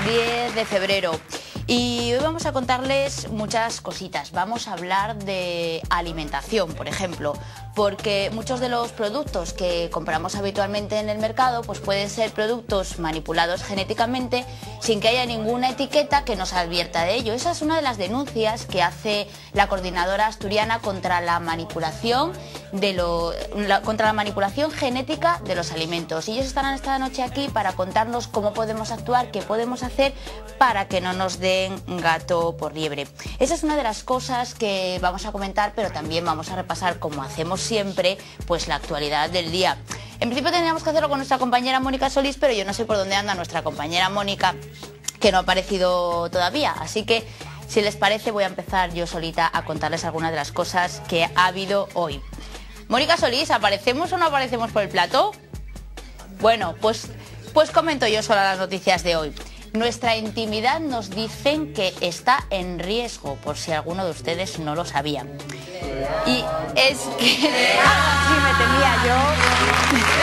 10 de febrero y hoy vamos a contarles muchas cositas. Vamos a hablar de alimentación, por ejemplo, porque muchos de los productos que compramos habitualmente en el mercado pues pueden ser productos manipulados genéticamente sin que haya ninguna etiqueta que nos advierta de ello. Esa es una de las denuncias que hace la Coordinadora Asturiana contra la manipulación genética de los alimentos. Y ellos estarán esta noche aquí para contarnos cómo podemos actuar, qué podemos hacer para que no nos den gato por liebre. Esa es una de las cosas que vamos a comentar, pero también vamos a repasar, como hacemos siempre, pues la actualidad del día. En principio tendríamos que hacerlo con nuestra compañera Mónica Solís, pero yo no sé por dónde anda nuestra compañera Mónica, que no ha aparecido todavía. Así que, si les parece, voy a empezar yo solita a contarles algunas de las cosas que ha habido hoy. Mónica Solís, ¿aparecemos o no aparecemos por el plato? Bueno, pues comento yo sola las noticias de hoy. Nuestra intimidad nos dicen que está en riesgo, por si alguno de ustedes no lo sabía. Y es que... sí, me temía yo.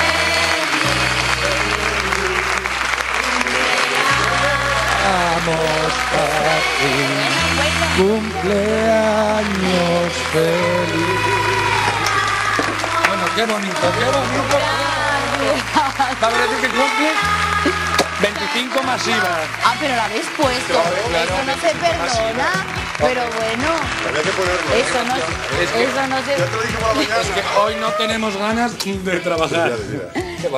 Vamos a ti, cumpleaños feliz. Bueno, qué bonito, qué bonito. ¿Va a decir que cumple? 25 masivas. Ah, pero la habéis puesto. Claro, eso no se perdona. Pero bueno, eso no se... Es que hoy no tenemos ganas de trabajar.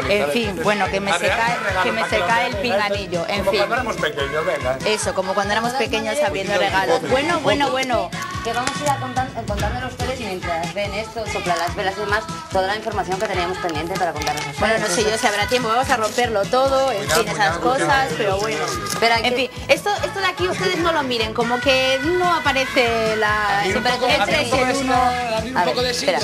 En fin, bueno, que me se cae el pinganillo. En como fin. cuando éramos pequeños, venga. Eso, como cuando éramos pequeños abriendo regalos. Bueno. Que vamos a ir contándole a ustedes mientras ven esto, soplan las velas y demás, toda la información que teníamos pendiente para contarles a ustedes. Bueno, no sé yo si habrá tiempo, vamos a romperlo todo, en fin, esas cosas, pero bueno. En fin, esto de aquí ustedes no lo miren, como que no aparece la... Abrir un poco de sitio.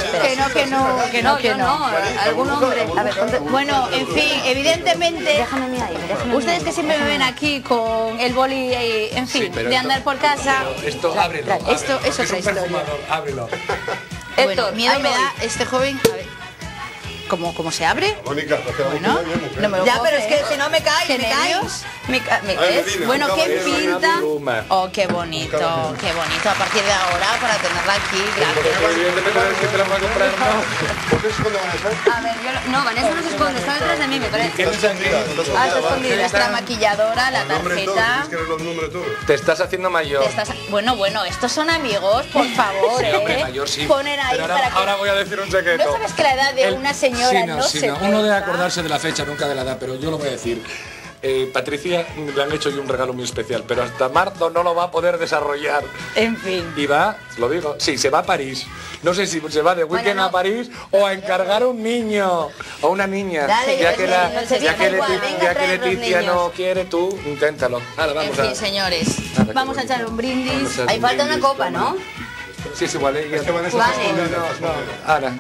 Que no. Algún hombre... A ver, ponte... Bueno, en fin, evidentemente... Déjame ahí, ustedes que siempre me ven aquí con el boli, en fin, Sí, de andar por casa... Esto, ábrelo. Esto es otra historia. Ábrelo. Bueno, miedo me da este joven... A ver, ¿cómo se abre? Mónica, Bueno, no me lo Ya, puedo pero es creer. que si no me cae, ¿Qué me cae. nervios? Medina, Bueno, qué Medina, pinta. pluma. Oh, qué bonito. A partir de ahora, para tenerla aquí, gracias. Evidentemente que te la voy a comprar, ¿Por qué se esconde Vanessa? A ver, no, Vanessa no se esconde, está detrás de mí, me parece. ¿Qué Está escondida, está escondida. Ah, está escondida. Está la maquilladora, la El nombre y todo, tarjeta. tienes que ver los números todos. Te estás haciendo mayor. Bueno, estos son amigos, por favor, Sí, hombre, mayor sí. Poner ahí Pero para que... ahora voy a decir un secreto. ¿No sabes que la edad de una señora no se Uno debe cuenta? acordarse de la fecha, nunca de la edad, pero yo lo voy a decir. Patricia le han hecho hoy un regalo muy especial, pero hasta marzo no lo va a poder desarrollar. En fin. Y va, lo digo, sí, se va a París. No sé si se va de weekend a París o a encargar a un niño o una niña. Dale, ya que venga, trae los Leticia niños. no quiere, tú inténtalo. Ahora En vamos fin, a... señores, Nada, qué vamos a bonito. echar un brindis. Ahí falta una copa, ¿no? Sí, es igual, ¿eh? Es que Vanessa Vale. está escondida. Ahora.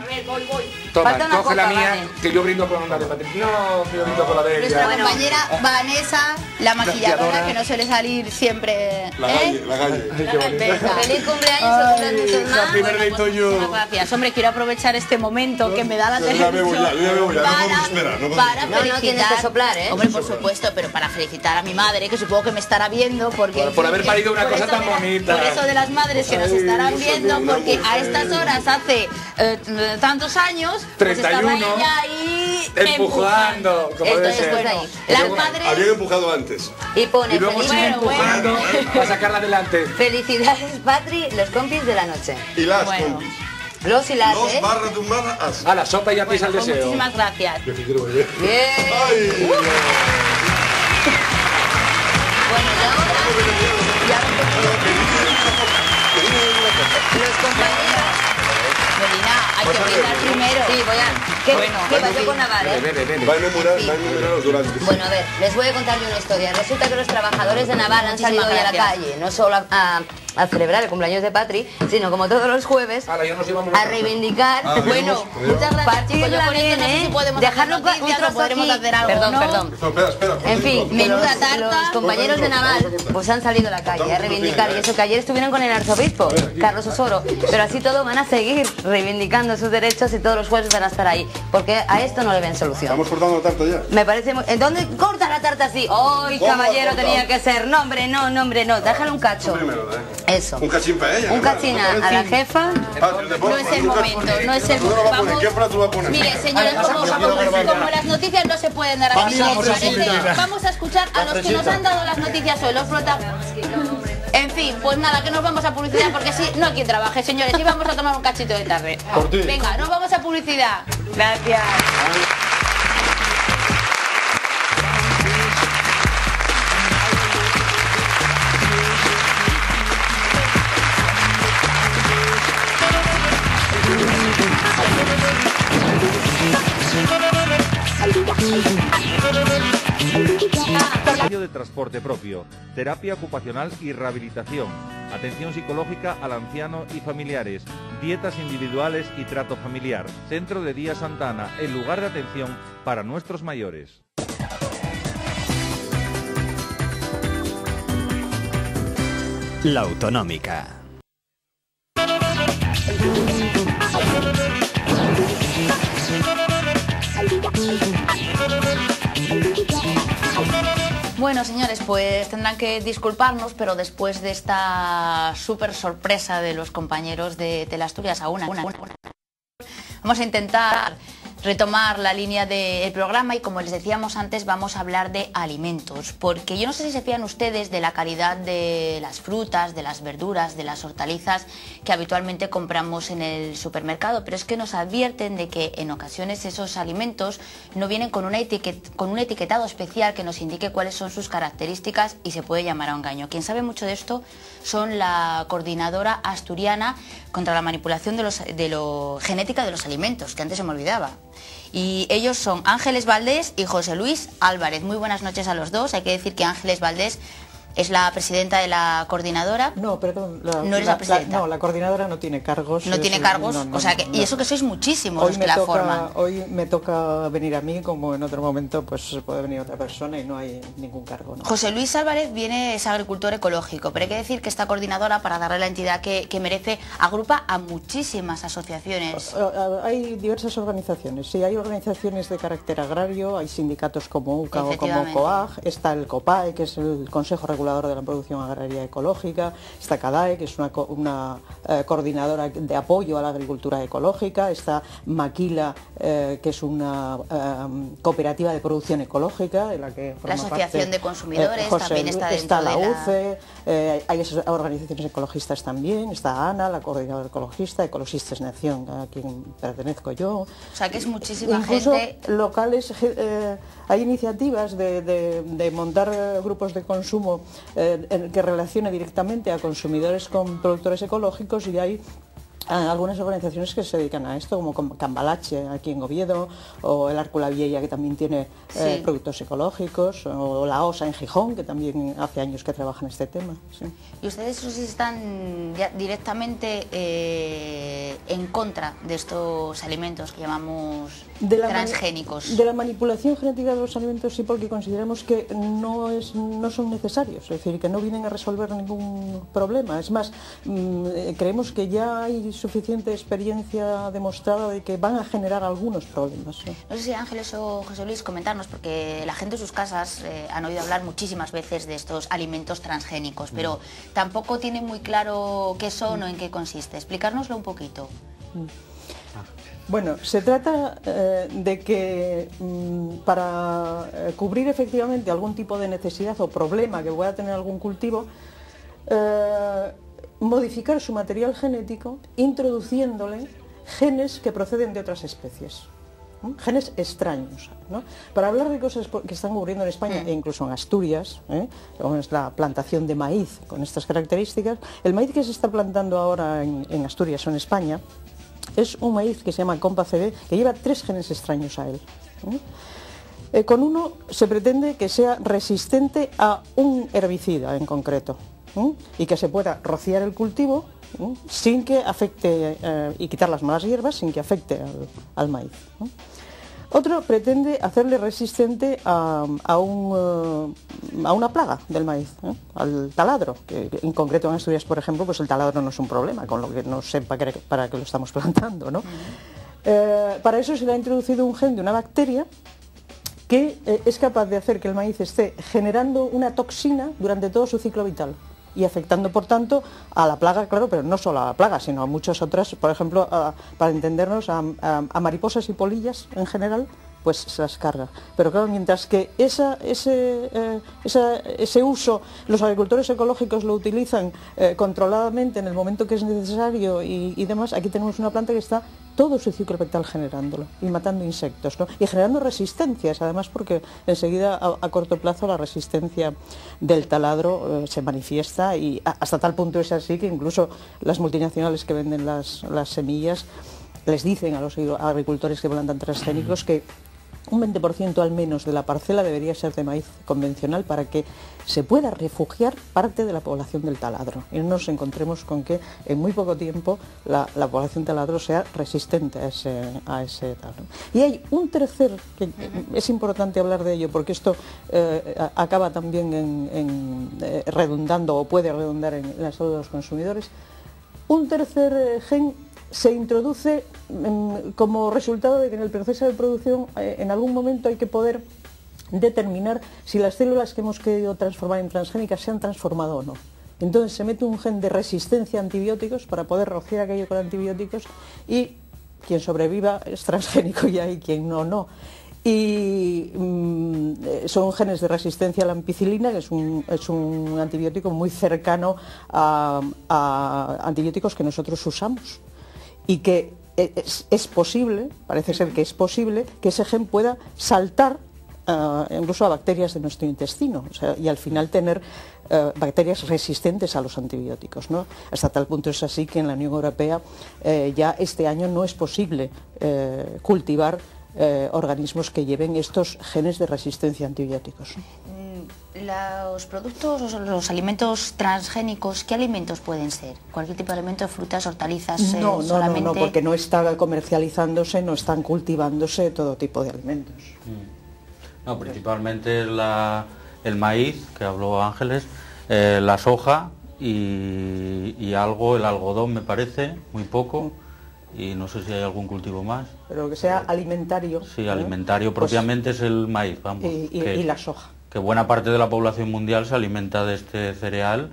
Toma, Falta una coge la copa, mía, vale. que yo brindo con la de Patricia. No, que yo brindo con la de Nuestra ella. compañera Vanessa, la maquilladora, maquilladora. que no suele salir siempre. La calle, la calle. Ay, qué bonito. Venga. Feliz cumpleaños, que cumplan muchos más. happy birthday to you. Muchas gracias. Hombre, quiero aprovechar este momento que me da la Ya televisión. me voy, ya no podemos esperar. No para podemos No, no, tienes felicitar. que soplar, ¿eh? Hombre, por supuesto, pero para felicitar a mi madre, que supongo que me estará viendo, porque... Por haber parido una por cosa eso tan de las- bonita. Por eso de las madres que nos Ay, estarán no sé, viendo, no, porque no, a estas horas, hace tantos años, pues estaba 31, ella ahí empujando, como Esto debe es ser. después de Bueno, ahí. las luego- madres... Habían empujado antes. Y pone Y luego sigue Bueno, empujando para sacarla adelante. felicidades, Patri, los compis de la noche. Y las Bueno. compis. Los y las, Dos ¿eh? barras de un barra as. A la sopa ya pisa el Pues deseo. muchísimas gracias. Yo que quiero beber. Bien. ¡Ay! Bueno, y ahora los compañeros... Melina, hay que brindar primero. Sí, voy a... ¿Qué, Bueno, ¿qué pasó con Naval, eh? Va a enumerar los durantes. Bueno, a ver, les voy a contar yo una historia. Resulta que los trabajadores de Naval han salido hoy a la gracias. calle, no solo a celebrar el cumpleaños de Patri, sino como todos los jueves, Ahora, ya nos íbamos a reivindicar, Bueno, muchas gracias, chicos. Yo con esto no sé si podemos dejarlo hacer noticias o podremos hacer algo, Perdón. Espera. En fin, Menuda los tarta. compañeros de Naval pues han salido a la calle a reivindicar, y eso que ayer estuvieron con el arzobispo, Carlos Osoro, pero así todo van a seguir reivindicando sus derechos y todos los jueves van a estar ahí, porque a esto no le ven solución. Estamos cortando la tarta ya. Me parece muy... ¿En dónde corta la tarta así? ¡Ay, ¿Cómo caballero, la corta? tenía que ser! No, hombre, no, déjale un cacho. Primero, Eso. Un cachín para ella. Un cachín a la jefa. No es el momento, no es el momento. Vamos. ¿Qué plato va a poner? Mire, señores, como las noticias no se pueden dar así, vamos a escuchar a los que nos han dado las noticias hoy, los protagonistas. En fin, pues nada, que nos vamos a publicidad porque sí, no hay quien trabaje, señores, y vamos a tomar un cachito de tarde. Venga, nos vamos a publicidad. Gracias. Servicio de transporte propio, terapia ocupacional y rehabilitación, atención psicológica al anciano y familiares, dietas individuales y trato familiar. Centro de Día Santa Ana, el lugar de atención para nuestros mayores. La Autonómica. Bueno, señores, pues tendrán que disculparnos, pero después de esta súper sorpresa de los compañeros de Teleasturias vamos a intentar retomar la línea del programa y, como les decíamos antes, vamos a hablar de alimentos, porque yo no sé si se fían ustedes de la calidad de las frutas, de las verduras, de las hortalizas que habitualmente compramos en el supermercado, pero es que nos advierten de que en ocasiones esos alimentos no vienen con un etiquetado especial que nos indique cuáles son sus características y se puede llamar a engaño. Quien sabe mucho de esto son la Coordinadora Asturiana contra la Manipulación de genética de los alimentos, que antes se me olvidaba. Y ellos son Ángeles Valdés y José Luis Álvarez. Muy buenas noches a los dos. Hay que decir que Ángeles Valdés es la presidenta de la coordinadora. No, perdón. No eres la presidenta. No, la coordinadora no tiene cargos. No tiene cargos, o sea que, y eso que sois muchísimos los que la forman. Hoy me toca venir a mí, como en otro momento pues puede venir otra persona y no hay ningún cargo, ¿no? José Luis Álvarez es agricultor ecológico, pero hay que decir que esta coordinadora, para darle la entidad que merece, agrupa a muchísimas asociaciones. Hay diversas organizaciones, sí, hay organizaciones de carácter agrario, hay sindicatos como UCA o como COAG, está el COPAE, que es el Consejo Regulador de la Producción Agraria Ecológica, está CADAE, que es una coordinadora de apoyo a la agricultura ecológica, está Maquila, que es una cooperativa de producción ecológica, en la que forma la Asociación parte, de Consumidores también está dentro está la de UCE, hay esas organizaciones ecologistas también, está ANA, la coordinadora ecologista, Ecologistas en Acción, a quien pertenezco yo. O sea que es muchísima Incluso gente. Locales, hay iniciativas de montar grupos de consumo que relacione directamente a consumidores con productores ecológicos, y hay algunas organizaciones que se dedican a esto, como Cambalache aquí en Oviedo, o el Arco La Vieja, que también tiene productos ecológicos, o la OSA en Gijón, que también hace años que trabaja en este tema. Sí. ¿Y ustedes están ya directamente en contra de estos alimentos que llamamos transgénicos? De la manipulación genética de los alimentos sí, porque consideramos que no son necesarios, es decir, que no vienen a resolver ningún problema. Es más, creemos que ya hay suficiente experiencia demostrada de que van a generar algunos problemas. ¿Sí? No sé si Ángeles o José Luis comentarnos, porque la gente en sus casas han oído hablar muchísimas veces de estos alimentos transgénicos, pero tampoco tienen muy claro qué son o en qué consiste. Explicárnoslo un poquito. Bueno, se trata de que para cubrir efectivamente algún tipo de necesidad o problema que pueda tener algún cultivo, modificar su material genético introduciéndole genes que proceden de otras especies, ¿no? Genes extraños, ¿no? Para hablar de cosas que están ocurriendo en España e incluso en Asturias, como es la plantación de maíz con estas características, el maíz que se está plantando ahora en Asturias o en España es un maíz que se llama Compa CB, que lleva 3 genes extraños a él. Con uno se pretende que sea resistente a un herbicida en concreto. y que se pueda rociar el cultivo sin que afecte y quitar las malas hierbas sin que afecte al maíz. Otro pretende hacerle resistente a una plaga del maíz, al taladro, que en concreto en Asturias, por ejemplo, pues el taladro no es un problema, con lo que no sé para qué lo estamos plantando, ¿no? Para eso se le ha introducido un gen de una bacteria que es capaz de hacer que el maíz esté generando una toxina durante todo su ciclo vital y afectando, por tanto, a la plaga, claro, pero no solo a la plaga, sino a muchas otras, por ejemplo, para entendernos, a mariposas y polillas en general, pues se las carga. Pero claro, mientras que ese uso, los agricultores ecológicos lo utilizan controladamente en el momento que es necesario y demás, aquí tenemos una planta que está todo su ciclo vital generándolo y matando insectos, ¿no? Y generando resistencias, además, porque enseguida a corto plazo la resistencia del taladro se manifiesta y hasta tal punto es así que incluso las multinacionales que venden las semillas les dicen a los agricultores que plantan transgénicos que un 20% al menos de la parcela debería ser de maíz convencional para que se pueda refugiar parte de la población del taladro y no nos encontremos con que en muy poco tiempo la población del taladro sea resistente a ese taladro. Y hay un tercer, que es importante hablar de ello porque esto acaba también redundando o puede redundar en la salud de los consumidores, un tercer gen se introduce como resultado de que en el proceso de producción en algún momento hay que poder determinar si las células que hemos querido transformar en transgénicas se han transformado o no. Entonces se mete un gen de resistencia a antibióticos para poder rociar aquello con antibióticos y quien sobreviva es transgénico ya y quien no, no. Y son genes de resistencia a la ampicilina, que es un antibiótico muy cercano a antibióticos que nosotros usamos. Y que es posible, parece ser que es posible, que ese gen pueda saltar incluso a bacterias de nuestro intestino, o sea, y al final tener bacterias resistentes a los antibióticos, ¿no? Hasta tal punto es así que en la Unión Europea ya este año no es posible cultivar organismos que lleven estos genes de resistencia a antibióticos. Los productos o los alimentos transgénicos, ¿qué alimentos pueden ser? ¿Cualquier tipo de alimento, frutas, hortalizas? No, solamente... no, porque no está comercializándose, no están cultivándose todo tipo de alimentos. No, principalmente el maíz, que habló Ángeles, la soja y algo, el algodón me parece, muy poco, y no sé si hay algún cultivo más. Pero que sea alimentario. Sí, alimentario propiamente pues, es el maíz, vamos. Y la soja. Que buena parte de la población mundial se alimenta de este cereal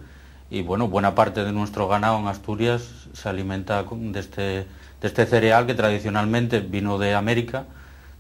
y bueno, buena parte de nuestro ganado en Asturias se alimenta de este cereal que tradicionalmente vino de América,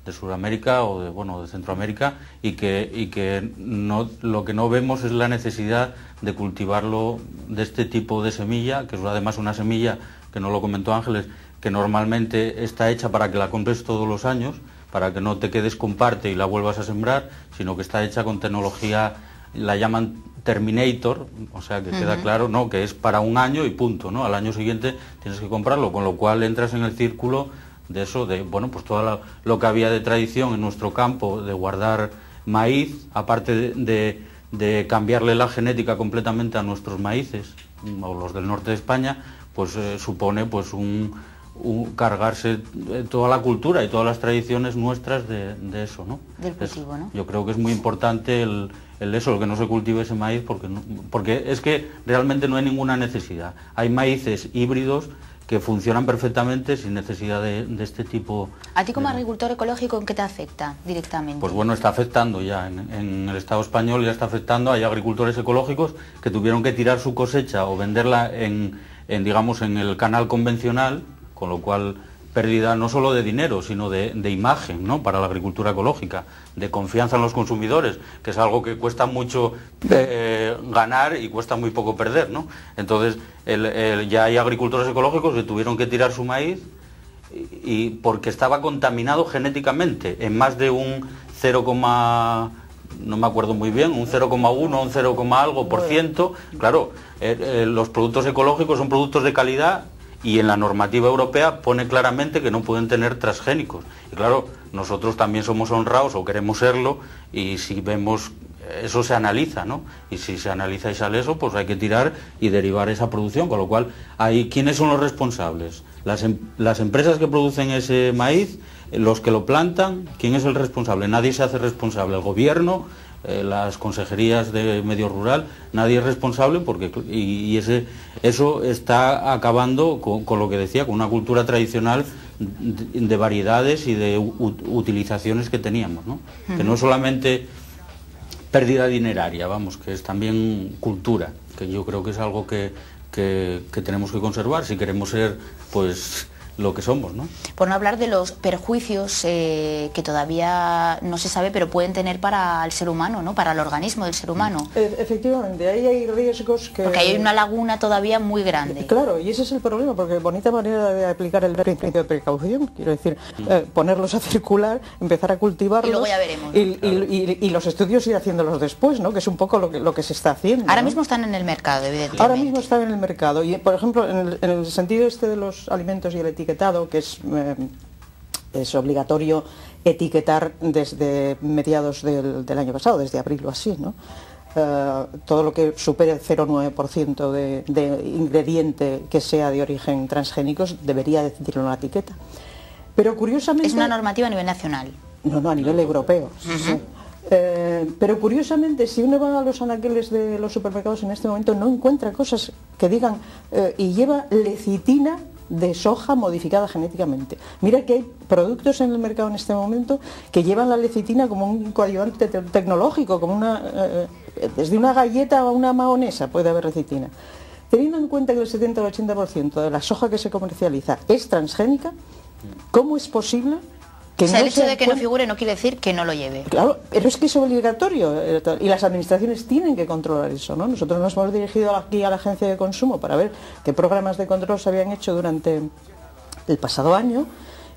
de Sudamérica o de Centroamérica y que no, lo que no vemos es la necesidad de cultivarlo de este tipo de semilla, que es además una semilla que no lo comentó Ángeles, que normalmente está hecha para que la compres todos los años, para que no te quedes con parte y la vuelvas a sembrar, sino que está hecha con tecnología, la llaman Terminator, o sea que queda claro, ¿no? Que es para un año y punto, ¿no? Al año siguiente tienes que comprarlo, con lo cual entras en el círculo de eso, de bueno, pues todo lo que había de tradición en nuestro campo, de guardar maíz, aparte de cambiarle la genética completamente a nuestros maíces, o los del norte de España, pues supone pues cargarse toda la cultura y todas las tradiciones nuestras de eso, ¿no? Del cultivo, ¿no? Yo creo que es muy importante el que no se cultive ese maíz porque es que realmente no hay ninguna necesidad. Hay maíces híbridos que funcionan perfectamente sin necesidad de este tipo. ¿A ti como agricultor ecológico en qué te afecta directamente? Pues bueno, está afectando ya, en el Estado español ya está afectando, hay agricultores ecológicos que tuvieron que tirar su cosecha o venderla digamos, en el canal convencional, con lo cual pérdida no solo de dinero, sino de imagen, ¿no? Para la agricultura ecológica, de confianza en los consumidores, que es algo que cuesta mucho ganar y cuesta muy poco perder, ¿no? Entonces ya hay agricultores ecológicos que tuvieron que tirar su maíz y porque estaba contaminado genéticamente en más de un 0, no me acuerdo muy bien, un 0,1, un 0, algo por ciento. Claro, los productos ecológicos son productos de calidad y en la normativa europea pone claramente que no pueden tener transgénicos. Y claro, nosotros también somos honrados o queremos serlo y si vemos eso se analiza, ¿no? Y si se analiza y sale eso, pues hay que tirar y derivar esa producción, con lo cual, ahí, ¿quiénes son los responsables? Las empresas que producen ese maíz, los que lo plantan, ¿quién es el responsable? Nadie se hace responsable, el gobierno, las consejerías de medio rural, nadie es responsable porque eso está acabando con lo que decía, con una cultura tradicional de variedades y de utilizaciones que teníamos, ¿no? Que no solamente pérdida dineraria, vamos, que es también cultura, que yo creo que es algo que tenemos que conservar si queremos ser, pues, lo que somos, ¿no? Por no hablar de los perjuicios que todavía no se sabe, pero pueden tener para el ser humano, ¿no? Para el organismo del ser humano. Efectivamente, ahí hay riesgos que... Porque hay una laguna todavía muy grande. Claro, y ese es el problema, porque bonita manera de aplicar el principio de precaución, quiero decir, ponerlos a circular, empezar a cultivarlos... Y luego ya veremos. Y los estudios ir haciéndolos después, ¿no? Que es un poco lo que se está haciendo. Ahora ¿no? mismo están en el mercado, evidentemente. Ahora mismo están en el mercado, y por ejemplo, en el sentido este de los alimentos y el etiquetado, que es obligatorio etiquetar desde mediados del año pasado, desde abril o así, ¿no? Todo lo que supere el 0,9% de ingrediente que sea de origen transgénicos debería decirlo en la etiqueta. Pero curiosamente... Es una normativa a nivel nacional. No, a nivel europeo. Sí. Pero curiosamente, si uno va a los anaqueles de los supermercados en este momento, no encuentra cosas que digan y lleva lecitina de soja modificada genéticamente. Mira que hay productos en el mercado en este momento que llevan la lecitina como un coadyuvante tecnológico, como desde una galleta a una mahonesa puede haber lecitina. Teniendo en cuenta que el 70 o 80% de la soja que se comercializa es transgénica, ¿cómo es posible que el hecho de que no figure no quiere decir que no lo lleve? Claro, pero es que es obligatorio y las administraciones tienen que controlar eso, ¿no? Nosotros nos hemos dirigido aquí a la Agencia de Consumo para ver qué programas de control se habían hecho durante el pasado año.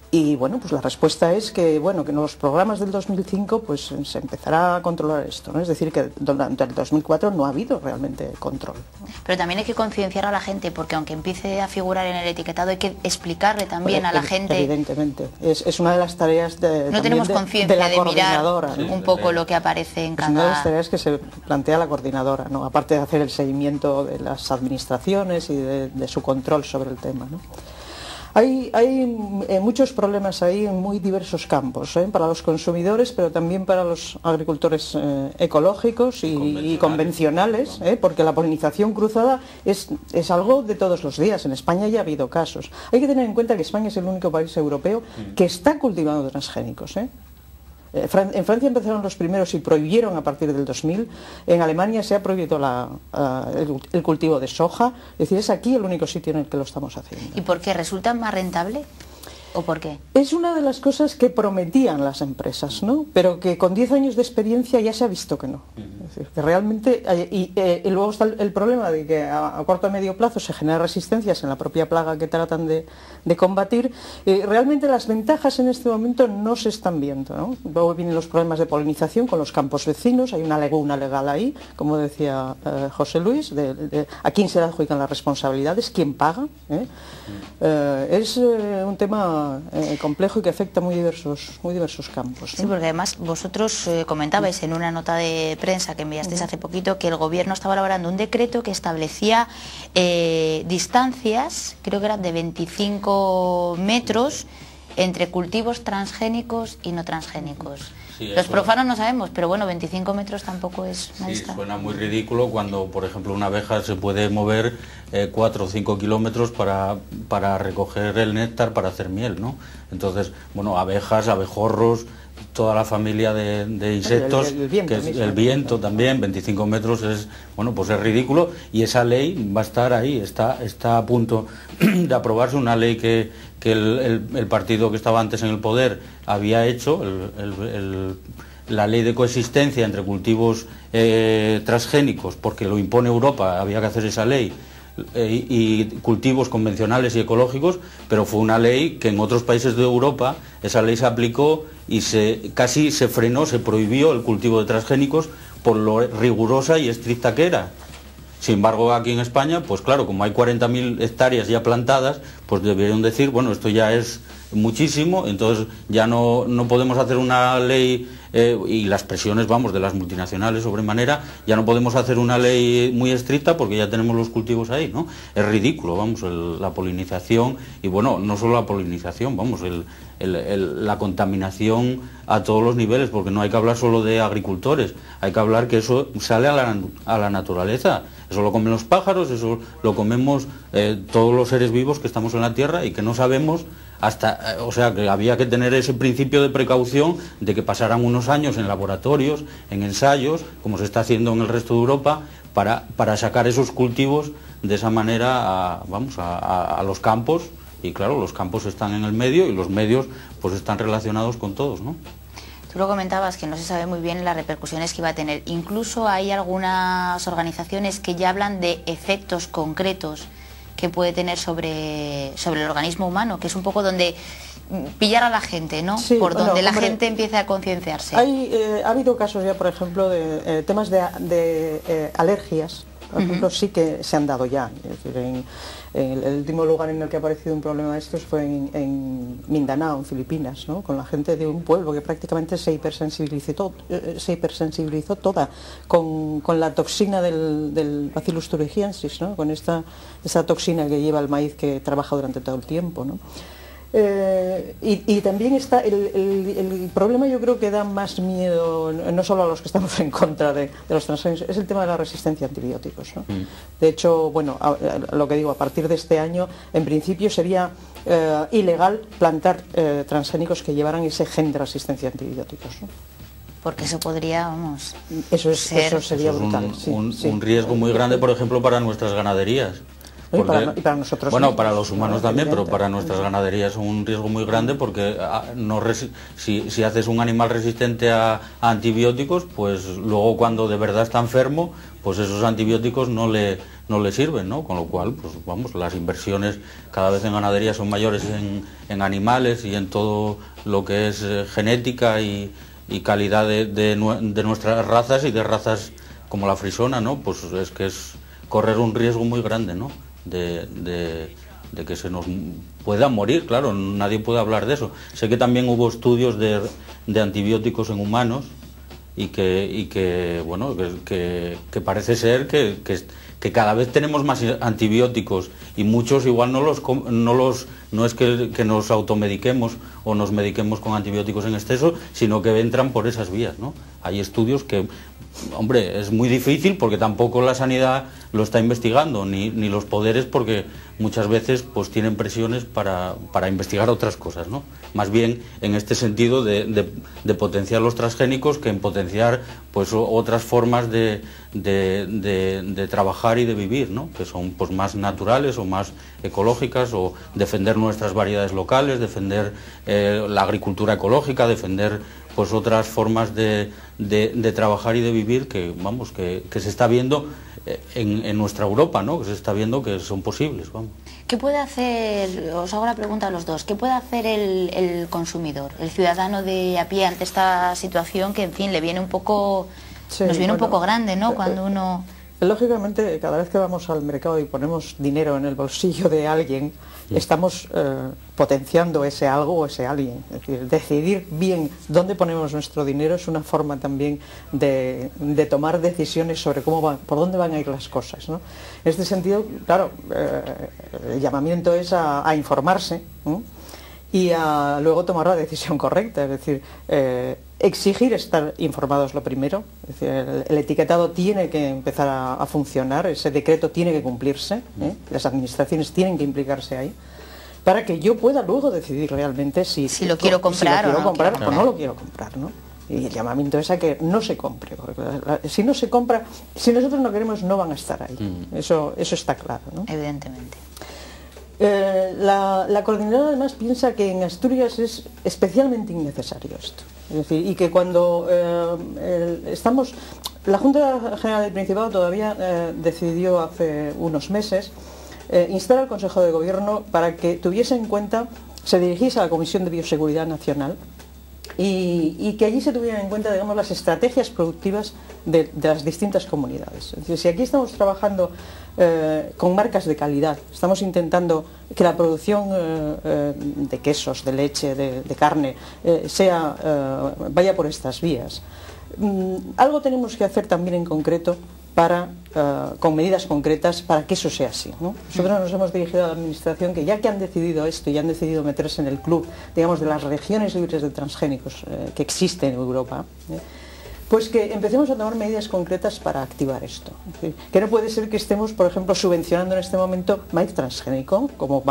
Y bueno, pues la respuesta es que bueno, que en los programas del 2005 pues se empezará a controlar esto, ¿no? Es decir, que durante el 2004 no ha habido realmente control, ¿no? Pero también hay que concienciar a la gente, porque aunque empiece a figurar en el etiquetado hay que explicarle también a la gente. Evidentemente, es una de las tareas no tenemos conciencia de mirar ¿no? un poco lo que aparece en cada... Es una de las tareas que se plantea la coordinadora, ¿no? Aparte de hacer el seguimiento de las administraciones y de su control sobre el tema, ¿no? Hay muchos problemas ahí en muy diversos campos, para los consumidores, pero también para los agricultores ecológicos y convencionales, porque la polinización cruzada es algo de todos los días. En España ya ha habido casos. Hay que tener en cuenta que España es el único país europeo que está cultivando transgénicos, En Francia empezaron los primeros y prohibieron a partir del 2000. En Alemania se ha prohibido el cultivo de soja. Es decir, es aquí el único sitio en el que lo estamos haciendo. ¿Y por qué? ¿Resulta más rentable? ¿O por qué? Es una de las cosas que prometían las empresas, ¿no? Pero que con 10 años de experiencia ya se ha visto que no. Es decir, que realmente... Y luego está el problema de que a corto y medio plazo se generan resistencias en la propia plaga que tratan de combatir. Realmente las ventajas en este momento no se están viendo, ¿no? Luego vienen los problemas de polinización con los campos vecinos. Hay una laguna legal ahí, como decía José Luis, a quién se le adjudican las responsabilidades, quién paga. Es un tema complejo y que afecta muy diversos campos, ¿no? Sí, porque además vosotros comentabais en una nota de prensa que enviasteis hace poquito que el gobierno estaba elaborando un decreto que establecía distancias, creo que eran de 25 metros entre cultivos transgénicos y no transgénicos. Sí, los profanos no sabemos, pero bueno, 25 metros tampoco es una distancia. Suena muy ridículo cuando, por ejemplo, una abeja se puede mover 4 o 5 kilómetros para recoger el néctar para hacer miel, ¿no? Entonces, bueno, abejas, abejorros, toda la familia de insectos, el viento, que es el viento también, 25 metros es, bueno, pues es ridículo, y esa ley va a estar ahí, está a punto de aprobarse, una ley que el partido que estaba antes en el poder había hecho, la ley de coexistencia entre cultivos transgénicos, porque lo impone Europa, había que hacer esa ley, y cultivos convencionales y ecológicos, pero fue una ley que en otros países de Europa esa ley se aplicó y casi se frenó, se prohibió el cultivo de transgénicos por lo rigurosa y estricta que era. Sin embargo, aquí en España, pues claro, como hay 40.000 hectáreas ya plantadas, pues deberían decir, bueno, esto ya es muchísimo, entonces ya no podemos hacer una ley, y las presiones, vamos, de las multinacionales sobremanera, ya no podemos hacer una ley muy estricta porque ya tenemos los cultivos ahí, ¿no? Es ridículo, vamos, la polinización, y bueno, no solo la polinización, vamos, la contaminación a todos los niveles, porque no hay que hablar solo de agricultores, hay que hablar que eso sale a la naturaleza, eso lo comen los pájaros, eso lo comemos todos los seres vivos que estamos en la tierra y que no sabemos hasta, o sea, que había que tener ese principio de precaución de que pasaran unos años en laboratorios, en ensayos, como se está haciendo en el resto de Europa, para sacar esos cultivos de esa manera a los campos, y claro, los campos están en el medio y los medios pues están relacionados con todos, ¿no? Tú lo comentabas, que no se sabe muy bien las repercusiones que iba a tener. Incluso hay algunas organizaciones que ya hablan de efectos concretos que puede tener sobre el organismo humano, que es un poco donde pillar a la gente, ¿no? Sí, por donde la hombre, gente empieza a concienciarse. Ha habido casos ya, por ejemplo, de temas de alergias, por ejemplo, sí que se han dado ya. Es decir, el último lugar en el que ha aparecido un problema de estos fue en Mindanao, en Filipinas, ¿no? Con la gente de un pueblo que prácticamente se hipersensibilizó toda con la toxina del Bacillus thuringiensis, ¿no? Con esa toxina que lleva el maíz que trabaja durante todo el tiempo, ¿no? Y también está el problema, yo creo que da más miedo, no solo a los que estamos en contra de los transgénicos, es el tema de la resistencia a antibióticos, ¿no? De hecho, bueno, lo que digo, a partir de este año, en principio sería ilegal plantar transgénicos que llevaran ese gen de resistencia a antibióticos, ¿no? Porque eso podría, vamos, eso sería brutal. Un riesgo muy grande, por ejemplo, para nuestras ganaderías. Porque, y para nosotros, bueno, para los humanos también, pero para nuestras ganaderías es un riesgo muy grande, porque si haces un animal resistente a antibióticos, pues luego cuando de verdad está enfermo, pues esos antibióticos no le sirven, ¿no? Con lo cual, pues vamos, las inversiones cada vez en ganadería son mayores en animales y en todo lo que es genética y calidad de nuestras razas, y de razas como la frisona, ¿no? Pues es que es correr un riesgo muy grande, ¿no? De que se nos pueda morir, claro, nadie puede hablar de eso. Sé que también hubo estudios de antibióticos en humanos y que bueno, que parece ser que cada vez tenemos más antibióticos, y muchos igual no es que nos automediquemos o nos mediquemos con antibióticos en exceso, sino que entran por esas vías, ¿no? Hay estudios que, hombre, es muy difícil porque tampoco la sanidad lo está investigando, ni los poderes, porque muchas veces pues tienen presiones para investigar otras cosas, ¿no? Más bien en este sentido de potenciar los transgénicos que en potenciar pues otras formas de trabajar y de vivir, ¿no? Que son pues más naturales o más ecológicas, o defender nuestras variedades locales, defender la agricultura ecológica, defender pues otras formas de trabajar y de vivir que, vamos, que se está viendo en nuestra Europa, ¿no? Que se está viendo que son posibles, vamos. ¿Qué puede hacer, os hago la pregunta a los dos, qué puede hacer el consumidor, el ciudadano de a pie ante esta situación que, en fin, le viene un poco, nos viene un poco grande, ¿no? Cuando uno... Lógicamente, cada vez que vamos al mercado y ponemos dinero en el bolsillo de alguien, estamos potenciando ese algo o ese alguien. Es decir, decidir bien dónde ponemos nuestro dinero es una forma también de tomar decisiones sobre por dónde van a ir las cosas, ¿no? En este sentido, claro, el llamamiento es a informarse, ¿no? Y a luego tomar la decisión correcta, es decir, exigir estar informados lo primero, es decir, el etiquetado tiene que empezar a funcionar, ese decreto tiene que cumplirse, las administraciones tienen que implicarse ahí, para que yo pueda luego decidir realmente si lo quiero comprar o no lo quiero comprar, ¿no? Y el llamamiento es a que no se compre, porque si no se compra, si nosotros no queremos, no van a estar ahí, eso está claro, ¿no? Evidentemente. La coordinadora además piensa que en Asturias es especialmente innecesario esto. Es decir, y que cuando la Junta General del Principado todavía decidió hace unos meses instar al Consejo de Gobierno para que tuviese en cuenta, se dirigiese a la Comisión de Bioseguridad Nacional y que allí se tuvieran en cuenta, digamos, las estrategias productivas de las distintas comunidades. Es decir, si aquí estamos trabajando con marcas de calidad, estamos intentando que la producción de quesos, de leche, de carne, vaya por estas vías. Algo tenemos que hacer también en concreto con medidas concretas para que eso sea así, ¿no? Nosotros nos hemos dirigido a la Administración que ya que han decidido esto y han decidido meterse en el club, digamos, de las regiones libres de transgénicos que existen en Europa, pues que empecemos a tomar medidas concretas para activar esto. Es decir, que no puede ser que estemos, por ejemplo, subvencionando en este momento maíz transgénico, como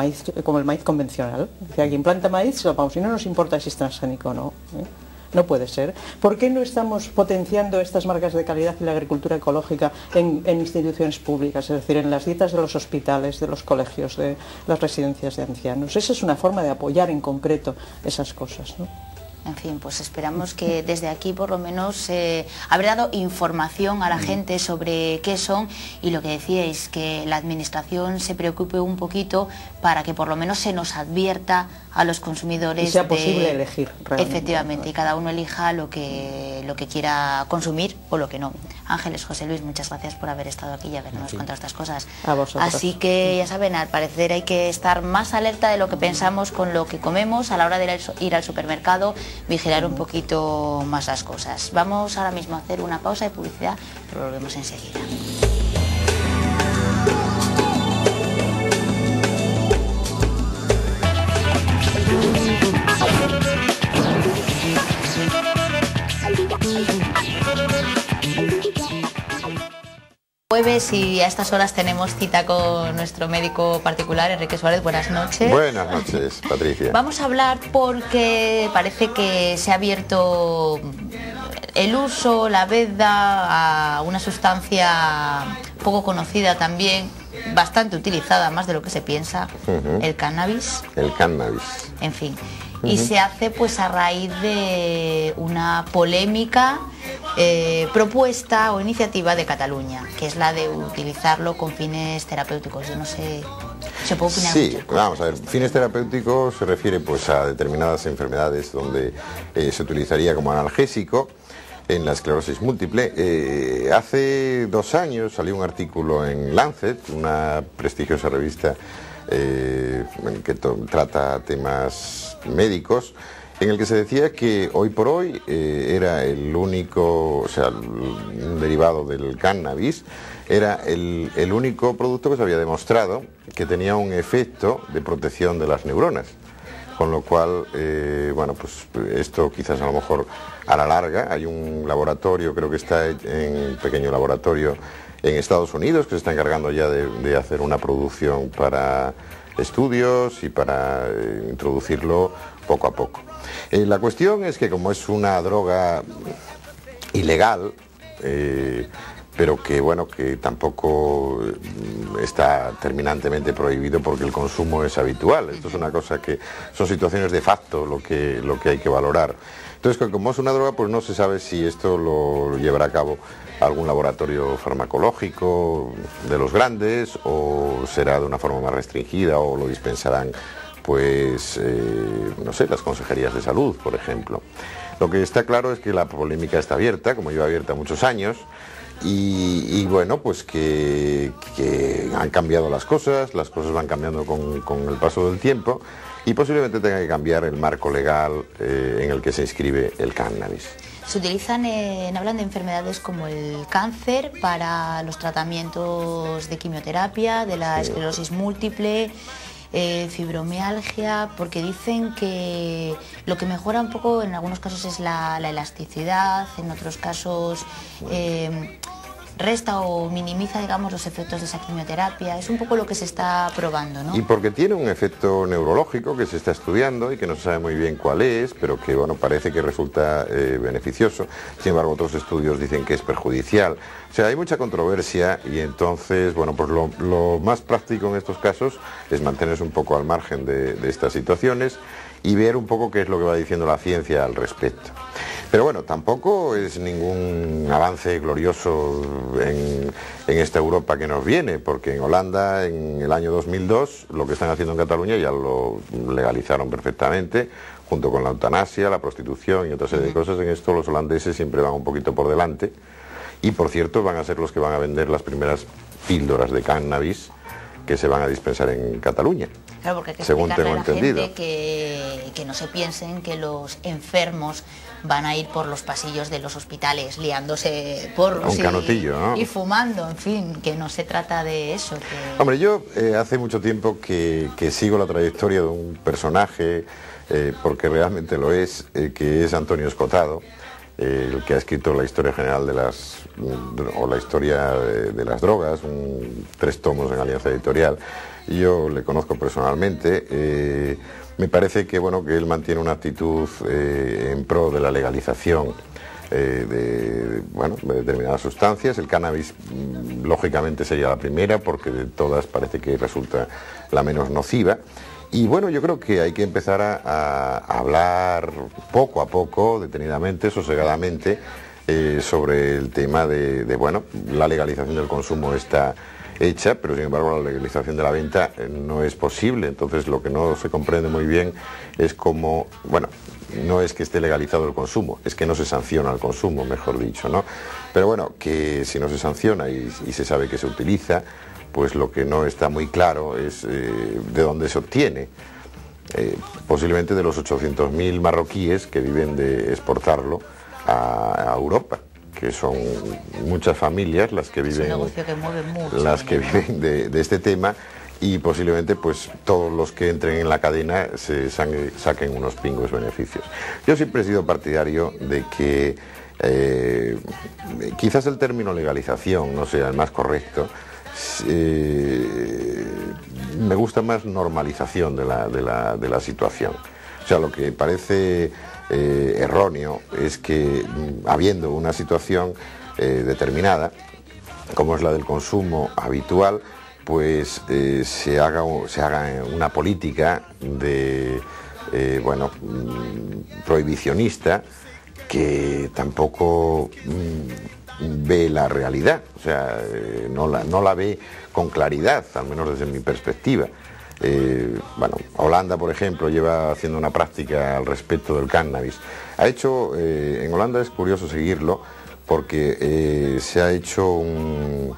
el maíz convencional. Es decir, quien planta maíz, se lo pagamos, y no nos importa si es transgénico o no. No puede ser. ¿Por qué no estamos potenciando estas marcas de calidad y la agricultura ecológica en instituciones públicas? Es decir, en las dietas de los hospitales, de los colegios, de las residencias de ancianos. Esa es una forma de apoyar en concreto esas cosas, ¿no? En fin, pues esperamos que desde aquí por lo menos habré dado información a la gente sobre qué son, y lo que decíais, que la Administración se preocupe un poquito para que por lo menos se nos advierta a los consumidores. Y sea posible elegir realmente. Efectivamente, y cada uno elija lo que quiera consumir o lo que no. Ángeles, José Luis, muchas gracias por haber estado aquí y habernos contado estas cosas. A vosotros. Así que ya saben, al parecer hay que estar más alerta de lo que pensamos con lo que comemos a la hora de ir al supermercado, vigilar un poquito más las cosas. Vamos ahora mismo a hacer una pausa de publicidad, pero volvemos enseguida. Jueves, y a estas horas tenemos cita con nuestro médico particular, Enrique Suárez. Buenas noches. Buenas noches, Patricia. Vamos a hablar porque parece que se ha abierto el uso, la veda a una sustancia poco conocida también, bastante utilizada, más de lo que se piensa, el cannabis. El cannabis. En fin. Y se hace pues a raíz de una polémica propuesta o iniciativa de Cataluña, que es la de utilizarlo con fines terapéuticos. Yo no sé, ¿se puede opinar? Sí, vamos a ver, fines terapéuticos se refiere pues a determinadas enfermedades donde se utilizaría como analgésico. En la esclerosis múltiple, hace 2 años salió un artículo en Lancet, una prestigiosa revista que trata temas médicos, en el que se decía que hoy por hoy era el único, o sea, un derivado del cannabis, era el único producto que se había demostrado que tenía un efecto de protección de las neuronas. Con lo cual, bueno, pues esto quizás a lo mejor a la larga, hay un laboratorio, creo que está en un pequeño laboratorio en Estados Unidos, que se está encargando ya de hacer una producción para estudios y para introducirlo poco a poco. La cuestión es que como es una droga ilegal, pero que bueno, que tampoco está terminantemente prohibido porque el consumo es habitual. Esto es una cosa que son situaciones de facto lo que hay que valorar. Entonces, como es una droga, pues no se sabe si esto lo llevará a cabo algún laboratorio farmacológico de los grandes, o será de una forma más restringida, o lo dispensarán pues no sé, las consejerías de salud, por ejemplo. Lo que está claro es que la polémica está abierta, como lleva abierta muchos años. Y bueno, pues que han cambiado las cosas van cambiando con el paso del tiempo, y posiblemente tenga que cambiar el marco legal en el que se inscribe el cannabis. Se utilizan, hablan de enfermedades como el cáncer para los tratamientos de quimioterapia, de la esclerosis múltiple, fibromialgia, porque dicen que lo que mejora un poco en algunos casos es la elasticidad, en otros casos resta o minimiza, digamos, los efectos de esa quimioterapia. Es un poco lo que se está probando, ¿no? Y porque tiene un efecto neurológico que se está estudiando y que no se sabe muy bien cuál es, pero que bueno, parece que resulta beneficioso. Sin embargo, otros estudios dicen que es perjudicial. O sea, hay mucha controversia, y entonces, bueno, pues lo más práctico en estos casos es mantenerse un poco al margen de estas situaciones y ver un poco qué es lo que va diciendo la ciencia al respecto. Pero bueno, tampoco es ningún avance glorioso en esta Europa que nos viene, porque en Holanda en el año 2002 lo que están haciendo en Cataluña ya lo legalizaron perfectamente, junto con la eutanasia, la prostitución y otra serie de cosas. En esto los holandeses siempre van un poquito por delante y, por cierto, van a ser los que van a vender las primeras píldoras de cannabis que se van a dispensar en Cataluña. Claro, porque hay que según explicarle tengo a la entendido. gente que no se piensen que los enfermos van a ir por los pasillos de los hospitales liándose porros Un canutillo, ¿no? y fumando, en fin, que no se trata de eso. Hombre, yo hace mucho tiempo que sigo la trayectoria de un personaje, porque realmente lo es, que es Antonio Escotado, el que ha escrito la historia general de las drogas, 3 tomos en Alianza Editorial. Yo le conozco personalmente. Me parece que bueno, que él mantiene una actitud en pro de la legalización de determinadas sustancias. El cannabis lógicamente sería la primera, porque de todas parece que resulta la menos nociva. Y bueno, yo creo que hay que empezar a hablar poco a poco, detenidamente, sosegadamente, sobre el tema de la legalización del consumo está hecha, pero sin embargo la legalización de la venta no es posible. Entonces lo que no se comprende muy bien es cómo, no es que esté legalizado el consumo, es que no se sanciona el consumo, mejor dicho, ¿no? Pero bueno, que si no se sanciona y se sabe que se utiliza, pues lo que no está muy claro es de dónde se obtiene. Posiblemente de los 800.000 marroquíes que viven de exportarlo a Europa, que son muchas familias las que viven, es un negocio que mueve mucho, viven de este tema, y posiblemente pues todos los que entren en la cadena se saquen unos pingües beneficios. Yo siempre he sido partidario de que quizás el término legalización no sea el más correcto. Me gusta más normalización de la situación. O sea, lo que parece erróneo es que, habiendo una situación determinada, como es la del consumo habitual, pues se haga una política de prohibicionista que tampoco ve la realidad, o sea, no la ve con claridad, al menos desde mi perspectiva. Holanda, por ejemplo, lleva haciendo una práctica al respecto del cannabis. En Holanda es curioso seguirlo, porque se ha hecho un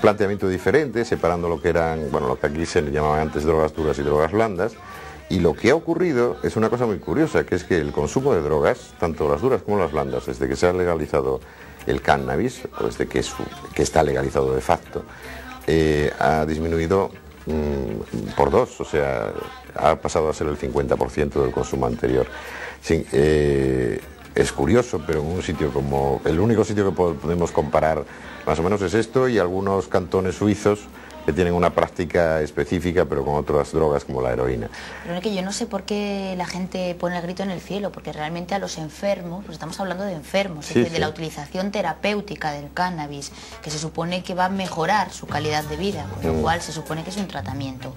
planteamiento diferente, separando lo que eran, lo que aquí se llamaban antes drogas duras y drogas blandas. Y lo que ha ocurrido es una cosa muy curiosa, que es que el consumo de drogas, tanto las duras como las blandas, desde que se ha legalizado el cannabis, o desde que está legalizado de facto, ha disminuido por 2, o sea, ha pasado a ser el 50% del consumo anterior. Sí, es curioso, pero en un sitio como... El único sitio que podemos comparar más o menos es esto, y algunos cantones suizos que tienen una práctica específica, pero con otras drogas como la heroína. Pero es que yo no sé por qué la gente pone el grito en el cielo, porque realmente a los enfermos, pues estamos hablando de enfermos, es decir, de la utilización terapéutica del cannabis, que se supone que va a mejorar su calidad de vida, con lo cual se supone que es un tratamiento.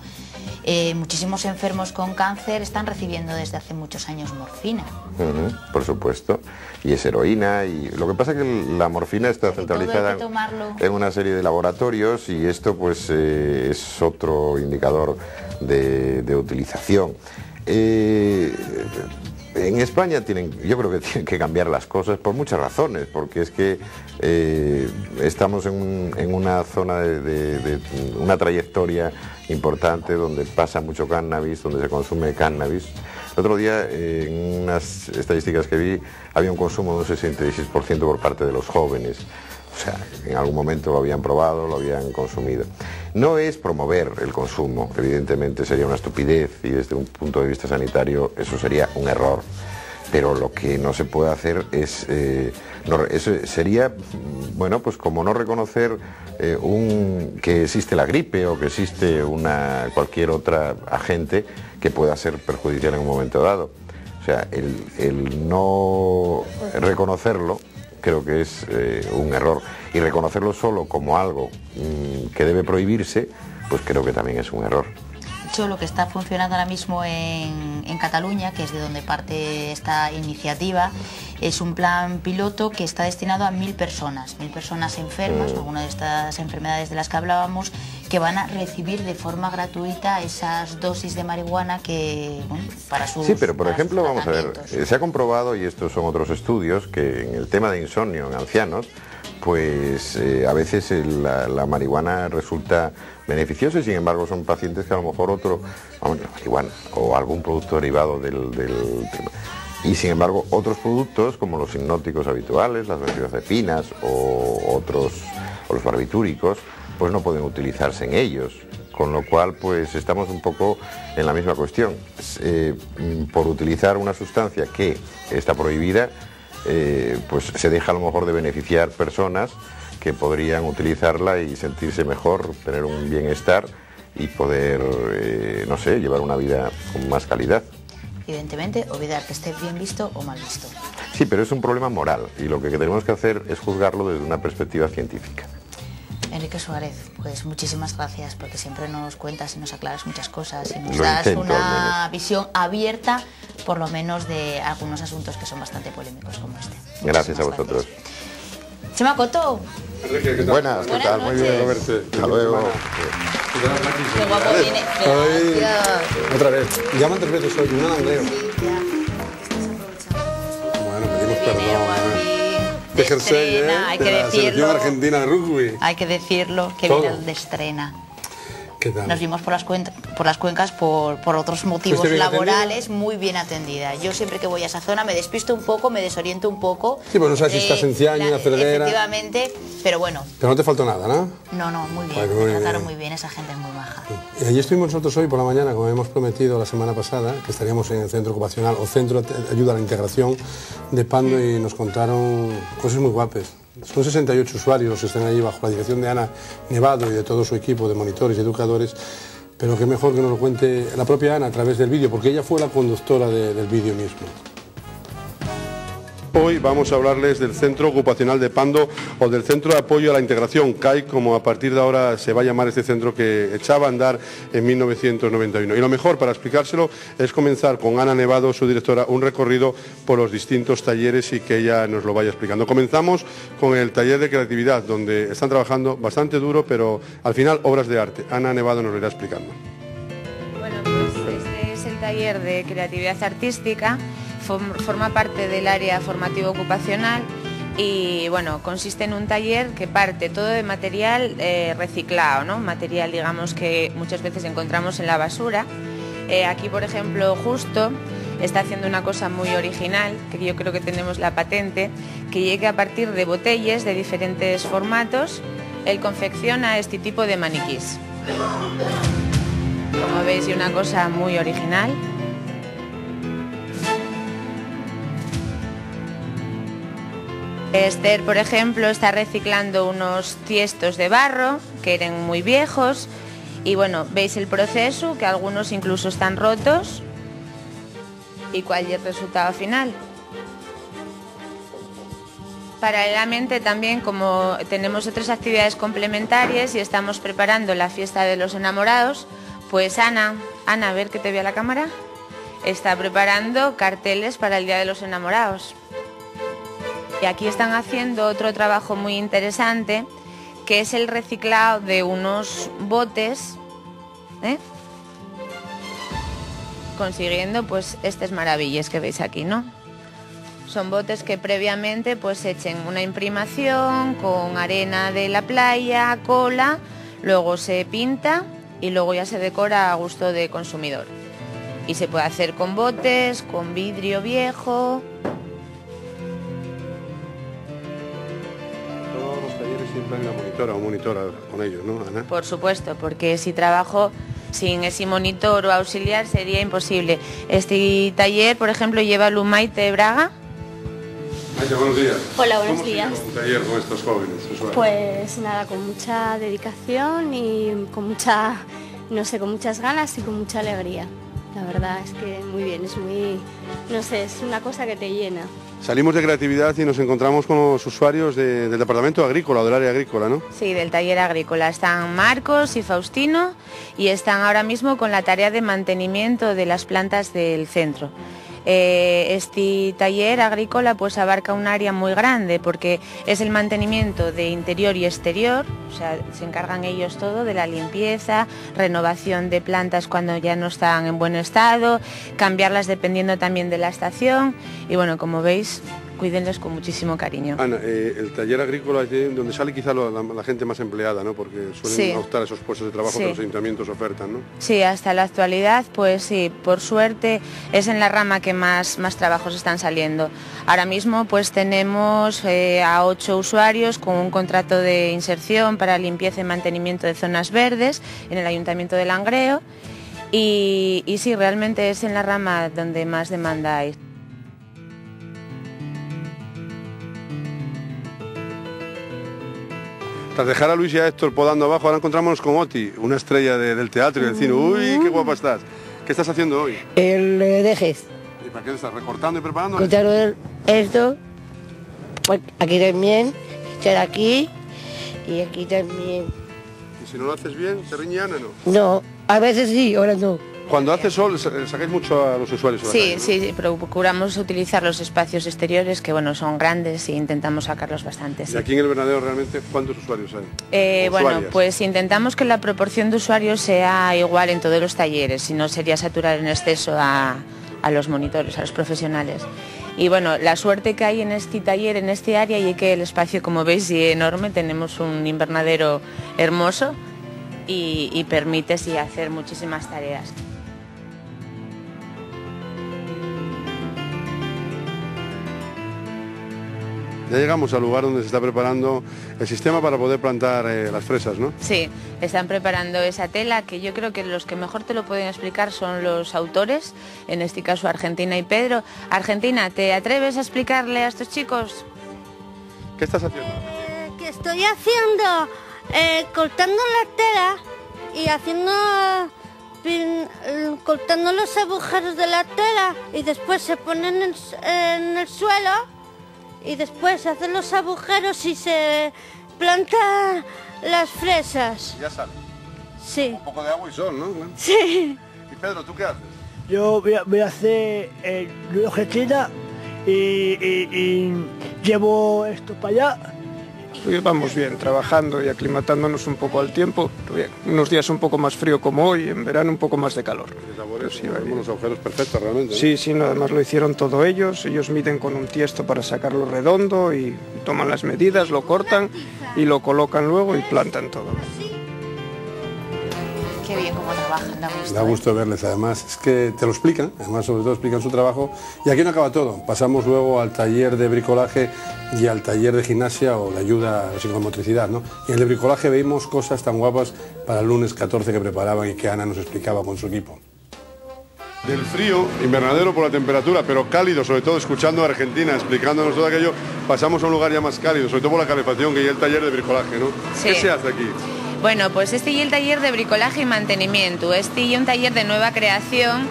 Muchísimos enfermos con cáncer están recibiendo desde hace muchos años morfina. Por supuesto, y es heroína, y lo que pasa es que la morfina está centralizada en una serie de laboratorios, y esto pues es otro indicador de utilización. En España yo creo que tienen que cambiar las cosas por muchas razones, porque es que estamos en una zona de una trayectoria importante donde pasa mucho cannabis, donde se consume cannabis. El otro día, en unas estadísticas que vi, había un consumo de un 66% por parte de los jóvenes. O sea, en algún momento lo habían probado, lo habían consumido. No es promover el consumo, evidentemente sería una estupidez, y desde un punto de vista sanitario eso sería un error. Pero lo que no se puede hacer es... eso sería, pues como no reconocer que existe la gripe, o que existe cualquier otra agente que pueda ser perjudicial en un momento dado. O sea, el no reconocerlo creo que es un error, y reconocerlo solo como algo que debe prohibirse, pues creo que también es un error. De hecho, lo que está funcionando ahora mismo en Cataluña, que es de donde parte esta iniciativa, es un plan piloto que está destinado a 1.000 personas enfermas, alguna de estas enfermedades de las que hablábamos, que van a recibir de forma gratuita esas dosis de marihuana que, bueno, para sus... Sí, pero por ejemplo, vamos a ver, se ha comprobado, y estos son otros estudios, que en el tema de insomnio en ancianos, pues a veces la marihuana resulta beneficiosa, y sin embargo son pacientes que a lo mejor la marihuana o algún producto derivado del tema. Y sin embargo otros productos como los hipnóticos habituales, las benzodiazepinas o los barbitúricos, pues no pueden utilizarse en ellos, con lo cual pues estamos un poco en la misma cuestión. Por utilizar una sustancia que está prohibida, pues se deja a lo mejor de beneficiar personas que podrían utilizarla y sentirse mejor, tener un bienestar y poder, no sé, llevar una vida con más calidad. Evidentemente, olvidar que esté bien visto o mal visto. Sí, pero es un problema moral y lo que tenemos que hacer es juzgarlo desde una perspectiva científica. Enrique Suárez, pues muchísimas gracias porque siempre nos cuentas y nos aclaras muchas cosas y nos das una visión abierta, por lo menos de algunos asuntos que son bastante polémicos como este. Gracias a vosotros. Chema Coto. Enrique, ¿qué tal? Buenas, ¿qué tal? Muy bien, Roberto. Hasta luego. Qué guapo viene. Gracias. Otra vez. Llaman 3 veces hoy, una en Andreu. Bueno, pedimos perdón. De Jersey, hay que la decirlo. selección argentina de rugby. Hay que decirlo, que Todo. viene el de estrena. ¿Qué tal? Nos vimos por las cuencas por otros motivos ¿Fuiste bien laborales, muy bien atendida. Yo siempre que voy a esa zona me despisto un poco, me desoriento un poco. Sí, pues no sabes si estás en Ciaño, en la Cerdera. Efectivamente, pero bueno. Pero no te faltó nada, ¿no? No, muy bien. Ay, Me trataron muy bien, esa gente es muy maja. Y allí estuvimos nosotros hoy por la mañana, como hemos prometido la semana pasada, que estaríamos en el centro ocupacional o centro de ayuda a la integración de Pando y nos contaron cosas muy guapas. Son 68 usuarios los que están allí bajo la dirección de Ana Nevado y de todo su equipo de monitores y educadores, pero qué mejor que nos lo cuente la propia Ana a través del vídeo, porque ella fue la conductora del vídeo mismo. Hoy vamos a hablarles del Centro Ocupacional de Pando o del Centro de Apoyo a la Integración, CAI, como a partir de ahora se va a llamar este centro que echaba a andar en 1991. Y lo mejor para explicárselo es comenzar con Ana Nevado, su directora, un recorrido por los distintos talleres y que ella nos lo vaya explicando. Comenzamos con el taller de creatividad, donde están trabajando bastante duro, pero al final obras de arte. Ana Nevado nos lo irá explicando. Bueno, pues este es el taller de creatividad artística. Forma parte del área formativa ocupacional y bueno, consiste en un taller que parte todo de material reciclado, ¿no? Material, digamos, que muchas veces encontramos en la basura. Aquí, por ejemplo, Justo está haciendo una cosa muy original, que yo creo que tenemos la patente, que llegue a partir de botellas de diferentes formatos, él confecciona este tipo de maniquís. Como veis, es una cosa muy original. Esther, por ejemplo, está reciclando unos tiestos de barro que eran muy viejos y bueno, veis el proceso, que algunos incluso están rotos. ¿Y cuál es el resultado final? Paralelamente también, como tenemos otras actividades complementarias y estamos preparando la fiesta de los enamorados, pues Ana, a ver que te vea la cámara, está preparando carteles para el Día de los Enamorados. Y aquí están haciendo otro trabajo muy interesante, que es el reciclado de unos botes, consiguiendo pues estas maravillas que veis aquí, ¿no? Son botes que previamente pues echen una imprimación con arena de la playa, cola, luego se pinta y luego ya se decora a gusto de consumidor. Y se puede hacer con botes, con vidrio viejo. Siempre hay una monitora o monitora con ellos, ¿no, Ana? Por supuesto, porque si trabajo sin ese monitor o auxiliar sería imposible. Este taller, por ejemplo, lleva Lumaite Braga. Maite, buenos días. Hola, buenos ¿Cómo días. se llama un taller con estos jóvenes usuarios? Pues nada, con mucha dedicación y con mucha, no sé, con muchas ganas y con mucha alegría. La verdad es que muy bien, es muy, no sé, es una cosa que te llena. Salimos de creatividad y nos encontramos con los usuarios del departamento agrícola o del área agrícola, ¿no? Sí, del taller agrícola. Están Marcos y Faustino y están ahora mismo con la tarea de mantenimiento de las plantas del centro. Este taller agrícola pues abarca un área muy grande porque es el mantenimiento de interior y exterior, o sea, se encargan ellos todo de la limpieza, renovación de plantas cuando ya no están en buen estado, cambiarlas dependiendo también de la estación y bueno, como veis, cuídenlos con muchísimo cariño. Ana, el taller agrícola es donde sale quizá la gente más empleada, ¿no? Porque suelen optar a esos puestos de trabajo que los ayuntamientos ofertan, ¿no? Sí, hasta la actualidad, pues sí, por suerte es en la rama que más trabajos están saliendo. Ahora mismo pues tenemos a 8 usuarios con un contrato de inserción para limpieza y mantenimiento de zonas verdes en el Ayuntamiento de Langreo y sí, realmente es en la rama donde más demanda hay. Tras dejar a Luis y a Héctor podando abajo, ahora encontramos con Oti, una estrella del teatro y del cine. ¡Uy, qué guapa estás! ¿Qué estás haciendo hoy? El dejes. ¿Y para qué estás recortando y preparando? Cortando esto, pues aquí también, echar aquí y aquí también. ¿Y si no lo haces bien, te riñe Ana, no? No, a veces sí, ahora no. Cuando hace sol, sacáis mucho a los usuarios. Sí, sí, procuramos utilizar los espacios exteriores que bueno son grandes e intentamos sacarlos bastante. Sí. ¿Y aquí en el Bernabéu realmente cuántos usuarios hay? Bueno, pues intentamos que la proporción de usuarios sea igual en todos los talleres, si no sería saturar en exceso a los monitores, a los profesionales. Y bueno, la suerte que hay en este taller, en este área, y que el espacio, como veis, es enorme, tenemos un invernadero hermoso y permite sí, hacer muchísimas tareas. Ya llegamos al lugar donde se está preparando el sistema para poder plantar las fresas, ¿no? Sí, están preparando esa tela que yo creo que los que mejor te lo pueden explicar son los autores, en este caso Argentina y Pedro. Argentina, ¿te atreves a explicarle a estos chicos? ¿Qué estás haciendo? Que estoy haciendo, cortando la tela y haciendo, cortando los agujeros de la tela y después se ponen en el suelo. Y después se hacen los agujeros y se plantan las fresas. ¿Ya sale? Sí. Un poco de agua y sol, ¿no? Sí. ¿Y Pedro, tú qué haces? Yo voy a hacer Argentina y llevo esto para allá. Vamos bien, trabajando y aclimatándonos un poco al tiempo. Bien, unos días un poco más frío como hoy, en verano un poco más de calor. Sí, unos agujeros perfectos realmente, ¿no? Sí, sí, además lo hicieron todo ellos miden con un tiesto para sacarlo redondo y toman las medidas, lo cortan y lo colocan luego y plantan todo. Qué bien cómo trabajan, da gusto. Da gusto verles, además, es que te lo explican, además sobre todo explican su trabajo. Y aquí no acaba todo, pasamos luego al taller de bricolaje y al taller de gimnasia o de ayuda a la psicomotricidad, ¿no? Y en el de bricolaje veíamos cosas tan guapas para el lunes 14 que preparaban y que Ana nos explicaba con su equipo. Del frío, invernadero por la temperatura, pero cálido, sobre todo escuchando a Argentina, explicándonos todo aquello, pasamos a un lugar ya más cálido, sobre todo por la calefacción, que ya el taller de bricolaje, ¿no? Sí. ¿Qué se hace aquí? Bueno, pues este y el taller de bricolaje y mantenimiento, este y un taller de nueva creación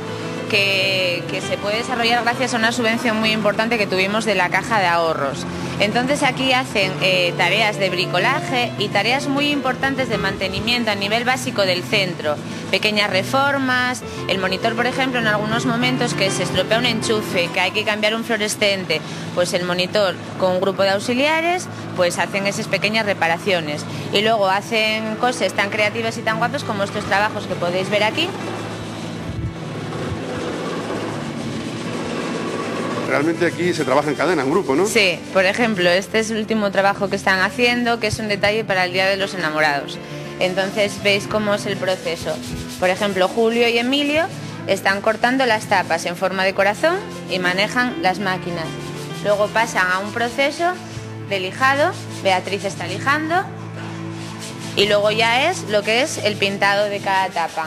que se puede desarrollar gracias a una subvención muy importante que tuvimos de la Caja de Ahorros. Entonces aquí hacen tareas de bricolaje y tareas muy importantes de mantenimiento a nivel básico del centro, pequeñas reformas, el monitor por ejemplo en algunos momentos que se estropea un enchufe, que hay que cambiar un fluorescente, pues el monitor con un grupo de auxiliares pues hacen esas pequeñas reparaciones y luego hacen cosas tan creativas y tan guapas como estos trabajos que podéis ver aquí. Realmente aquí se trabaja en cadena, en grupo, ¿no? Sí, por ejemplo, este es el último trabajo que están haciendo, que es un detalle para el Día de los Enamorados. Entonces veis cómo es el proceso. Por ejemplo, Julio y Emilio están cortando las tapas en forma de corazón y manejan las máquinas. Luego pasan a un proceso de lijado, Beatriz está lijando y luego ya es lo que es el pintado de cada tapa,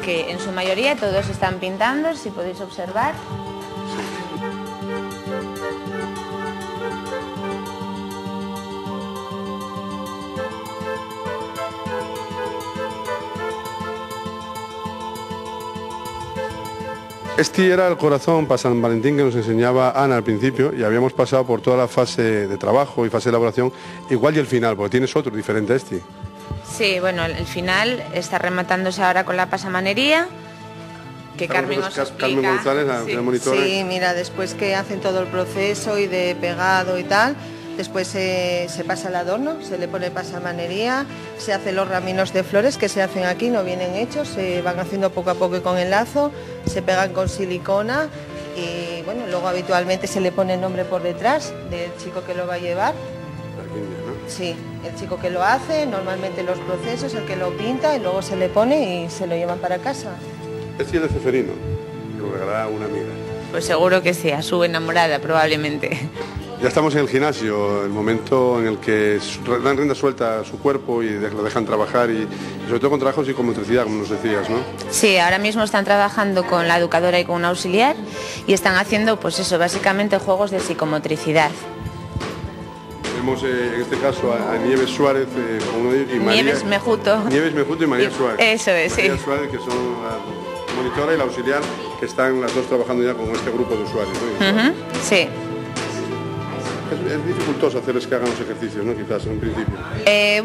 que en su mayoría todos están pintando, si podéis observar. Este era el corazón para San Valentín que nos enseñaba Ana al principio y habíamos pasado por toda la fase de trabajo y fase de elaboración, igual y el final, porque tienes otro diferente a este. Sí, bueno, el final está rematándose ahora con la pasamanería que Carmen os explica. Carmen González, la monitora. Sí, mira, después que hacen todo el proceso y de pegado y tal, después se pasa el adorno, se le pone pasamanería, se hacen los raminos de flores que se hacen aquí, no vienen hechos, se van haciendo poco a poco con el lazo, se pegan con silicona y bueno, luego habitualmente se le pone el nombre por detrás del chico que lo va a llevar. Sí, el chico que lo hace, normalmente los procesos, el que lo pinta y luego se le pone y se lo llevan para casa. Es de Ceferino, lo regalará una amiga. Pues seguro que sí, a su enamorada probablemente. Ya estamos en el gimnasio, el momento en el que dan rienda suelta a su cuerpo y lo dejan trabajar y sobre todo con trabajo de psicomotricidad, como nos decías, ¿no? Sí, ahora mismo están trabajando con la educadora y con un auxiliar y están haciendo, pues eso, básicamente juegos de psicomotricidad. Tenemos en este caso a Nieves Suárez, uno de ellos, y María, Nieves Mejuto. Nieves Mejuto y María Suárez. Eso es, sí. María Suárez, que son la monitora y la auxiliar, que están las dos trabajando ya con este grupo de usuarios, ¿no? Sí. Es dificultoso hacerles que hagan los ejercicios, ¿no? Quizás en principio.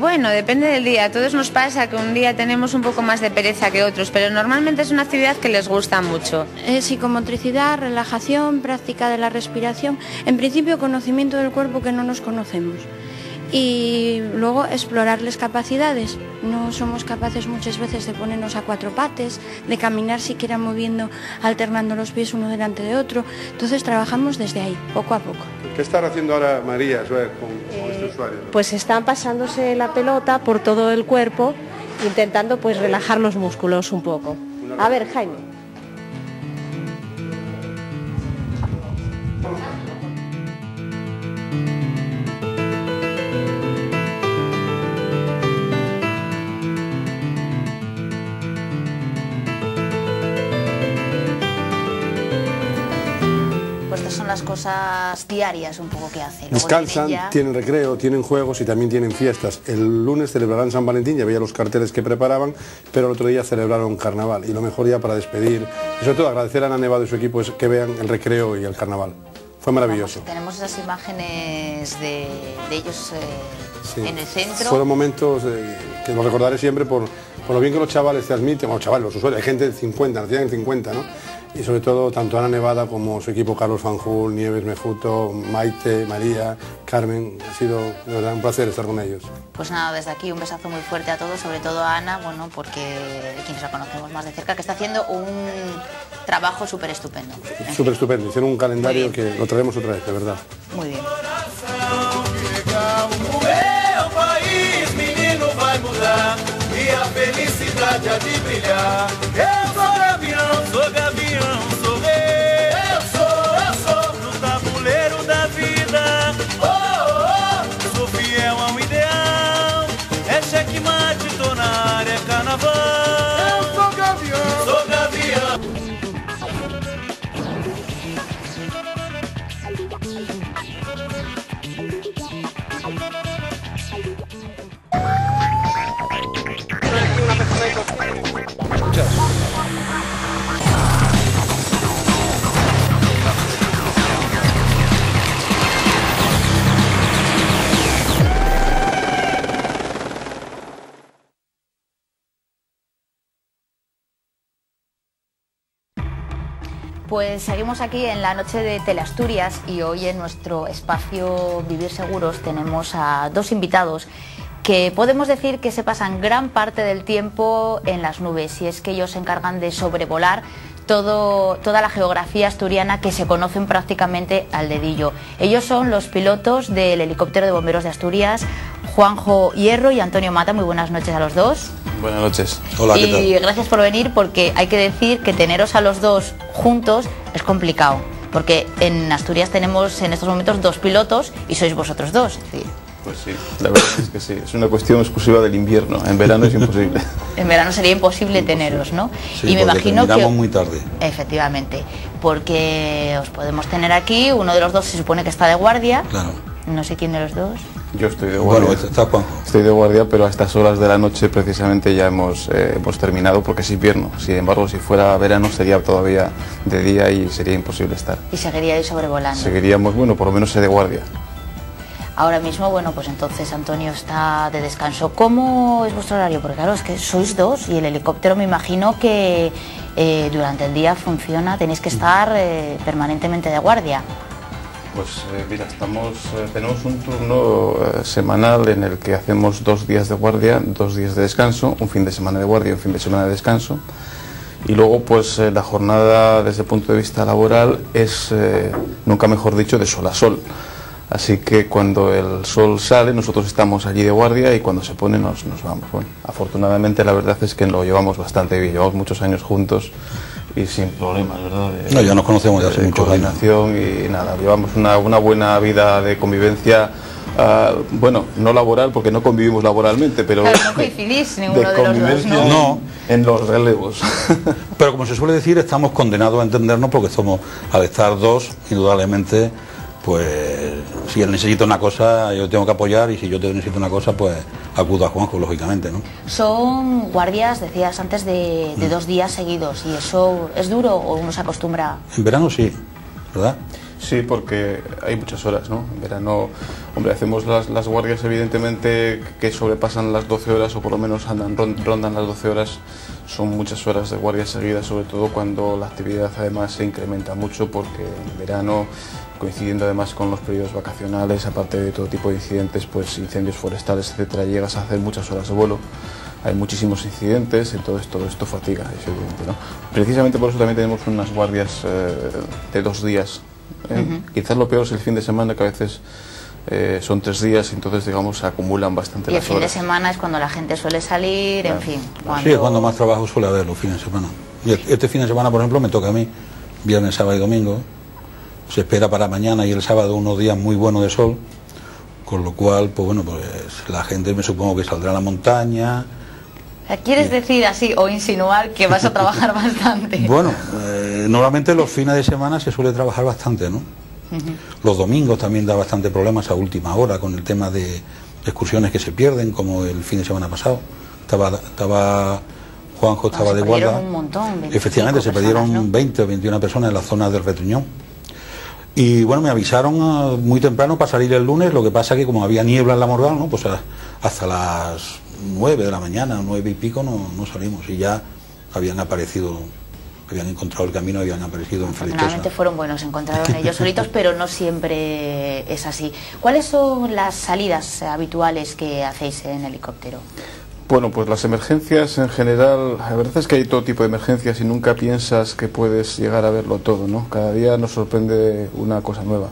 Bueno, depende del día. A todos nos pasa que un día tenemos un poco más de pereza que otros, pero normalmente es una actividad que les gusta mucho. Psicomotricidad, relajación, práctica de la respiración, en principio conocimiento del cuerpo que no nos conocemos. Y luego explorarles capacidades. No somos capaces muchas veces de ponernos a cuatro patas, de caminar siquiera moviendo, alternando los pies uno delante de otro. Entonces trabajamos desde ahí, poco a poco. ¿Qué está haciendo ahora María Suárez con este usuario? Pues están pasándose la pelota por todo el cuerpo, intentando pues relajar los músculos un poco. A ver, Jaime. Las cosas diarias un poco que hacen. Descansan, tienen recreo, tienen juegos y también tienen fiestas. El lunes celebrarán San Valentín, ya veía los carteles que preparaban, pero el otro día celebraron Carnaval. Y lo mejor ya para despedir, y sobre todo agradecer a Ana Nevado y su equipo, es que vean el recreo y el Carnaval. Fue maravilloso. Tenemos esas imágenes de ellos en el centro. Fueron momentos que lo recordaré siempre por lo bien que los chavales transmiten, o chavales, los usuarios, hay gente de 50, nacían en 50, ¿no? Y sobre todo tanto Ana Nevada como su equipo Carlos Fanjul, Nieves Mejuto, Maite, María, Carmen, ha sido de verdad un placer estar con ellos. Pues nada, desde aquí un besazo muy fuerte a todos, sobre todo a Ana, bueno, porque quienes la conocemos más de cerca, que está haciendo un trabajo súper estupendo. Súper estupendo, hicieron un calendario que lo traemos otra vez, de verdad. Muy bien. Sou gavião, sou rei. Eu sou no tabuleiro da vida. Oh, oh, oh. Sou fiel ao ideal. É checkmate, tô na área, é carnaval. Eu sou gavião, sou gavião. Pues seguimos aquí en la noche de Teleasturias y hoy en nuestro espacio Vivir Seguros tenemos a dos invitados que podemos decir que se pasan gran parte del tiempo en las nubes, y es que ellos se encargan de sobrevolar toda la geografía asturiana que se conocen prácticamente al dedillo. Ellos son los pilotos del helicóptero de bomberos de Asturias, Juanjo Hierro y Antonio Mata. Muy buenas noches a los dos. Buenas noches. Hola, ¿qué tal? Y gracias por venir, porque hay que decir que teneros a los dos juntos es complicado, porque en Asturias tenemos en estos momentos dos pilotos y sois vosotros dos. Sí. Pues sí, la verdad es que sí, es una cuestión exclusiva del invierno, en verano es imposible. En verano sería imposible teneros, ¿no? Sí, y me imagino que muy tarde. Efectivamente, porque os podemos tener aquí, uno de los dos se supone que está de guardia. Claro. No sé quién de los dos. Yo estoy de guardia. Bueno, está Juanjo. Estoy de guardia, pero a estas horas de la noche precisamente ya hemos terminado, porque es invierno. Sin embargo, si fuera verano sería todavía de día y sería imposible estar. Y seguiríais sobrevolando. Seguiríamos, bueno, por lo menos de guardia. Ahora mismo, bueno, pues entonces Antonio está de descanso. ¿Cómo es vuestro horario? Porque claro, es que sois dos y el helicóptero me imagino que durante el día funciona, tenéis que estar permanentemente de guardia. Pues mira, tenemos un turno semanal en el que hacemos 2 días de guardia, 2 días de descanso, un fin de semana de guardia y un fin de semana de descanso. Y luego pues la jornada desde el punto de vista laboral es, nunca mejor dicho, de sol a sol. Así que cuando el sol sale nosotros estamos allí de guardia y cuando se pone nos vamos. Bueno, afortunadamente la verdad es que lo llevamos bastante bien, llevamos muchos años juntos y sin problemas, ¿verdad? No, ya nos conocemos de hace muchos años. Y nada, llevamos una buena vida de convivencia, bueno, no laboral porque no convivimos laboralmente, pero claro, no coincidís ninguno de los dos, ¿no? No, en los relevos. Pero como se suele decir, estamos condenados a entendernos porque somos, al estar dos, indudablemente, pues si él necesita una cosa, yo tengo que apoyar, y si yo necesito una cosa, pues acudo a Juanjo, lógicamente, ¿no? Son guardias, decías antes, de 2 días seguidos, ¿y eso es duro o uno se acostumbra? En verano sí, ¿verdad? Sí, porque hay muchas horas, ¿no? En verano, hombre, hacemos las guardias evidentemente que sobrepasan las 12 horas o por lo menos rondan las 12 horas. Son muchas horas de guardia seguidas, sobre todo cuando la actividad además se incrementa mucho, porque en verano, coincidiendo además con los periodos vacacionales, aparte de todo tipo de incidentes, pues incendios forestales, etcétera, llegas a hacer muchas horas de vuelo. Hay muchísimos incidentes, entonces todo esto fatiga, es evidente, ¿no? Precisamente por eso también tenemos unas guardias de 2 días. Quizás lo peor es el fin de semana, que a veces son 3 días, entonces digamos se acumulan bastante y las el fin horas. de semana es cuando la gente suele salir, claro. En fin. Sí, es cuando más trabajo suele haber los fines de semana. Y este fin de semana, por ejemplo, me toca a mí, viernes, sábado y domingo. Se espera para mañana y el sábado unos días muy buenos de sol, con lo cual, pues bueno, pues la gente me supongo que saldrá a la montaña. ¿Quieres decir así o insinuar que vas a trabajar bastante? Bueno, normalmente los fines de semana se suele trabajar bastante, ¿no? Los domingos también da bastante problemas a última hora con el tema de excursiones que se pierden, como el fin de semana pasado. Juanjo estaba de guardia. Un montón, efectivamente, se perdieron, ¿no? 20 o 21 personas en la zona del Retruñón. Y bueno, me avisaron muy temprano para salir el lunes, lo que pasa que como había niebla en la Morval, ¿no? Pues hasta las 9 de la mañana, 9 y pico, no salimos, y ya habían encontrado el camino, habían aparecido en Felitosa. Afortunadamente fueron buenos, encontraron ellos solitos, pero no siempre es así. ¿Cuáles son las salidas habituales que hacéis en helicóptero? Bueno, pues las emergencias en general, la verdad es que hay todo tipo de emergencias y nunca piensas que puedes llegar a verlo todo, ¿no? Cada día nos sorprende una cosa nueva.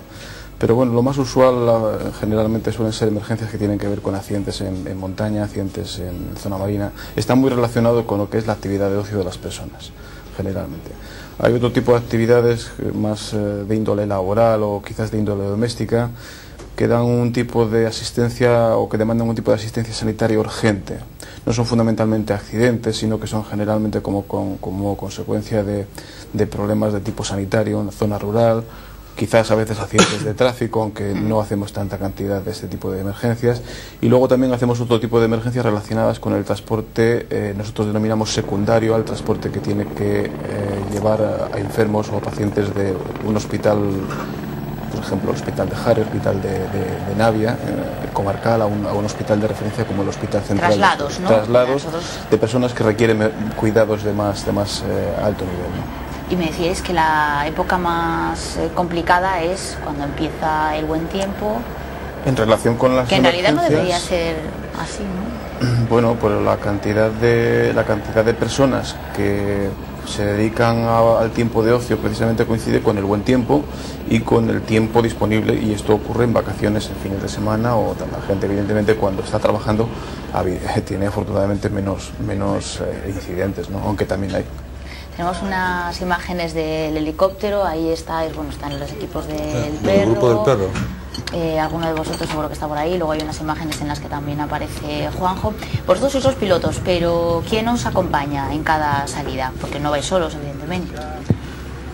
Pero bueno, lo más usual generalmente suelen ser emergencias que tienen que ver con accidentes en montaña, accidentes en zona marina. Está muy relacionado con lo que es la actividad de ocio de las personas, generalmente. Hay otro tipo de actividades más de índole laboral o quizás de índole doméstica, que dan un tipo de asistencia o que demandan un tipo de asistencia sanitaria urgente. No son fundamentalmente accidentes, sino que son generalmente como consecuencia de problemas de tipo sanitario en la zona rural, quizás a veces accidentes de tráfico, aunque no hacemos tanta cantidad de este tipo de emergencias. Y luego también hacemos otro tipo de emergencias relacionadas con el transporte, nosotros denominamos secundario al transporte que tiene que llevar a enfermos o a pacientes de un hospital, por ejemplo, el Hospital de Jare, el Hospital de Navia, comarcal, a un hospital de referencia como el Hospital Central. Traslados, ¿no? Traslados de personas que requieren cuidados de más alto nivel, ¿no? Y me decíais que la época más complicada es cuando empieza el buen tiempo. En relación con las que en realidad no emergencias, debería ser así, ¿no? Bueno, pues la cantidad de personas que se dedican al tiempo de ocio precisamente coincide con el buen tiempo y con el tiempo disponible, y esto ocurre en vacaciones, en fines de semana, o la gente evidentemente cuando está trabajando tiene afortunadamente menos incidentes, ¿no? Aunque también hay. Tenemos unas imágenes del helicóptero, ahí estáis, bueno, están los equipos del perro. El grupo del perro. Alguno de vosotros seguro que está por ahí, luego hay unas imágenes en las que también aparece Juanjo. Vosotros sois los pilotos, pero ¿quién os acompaña en cada salida? Porque no vais solos, evidentemente.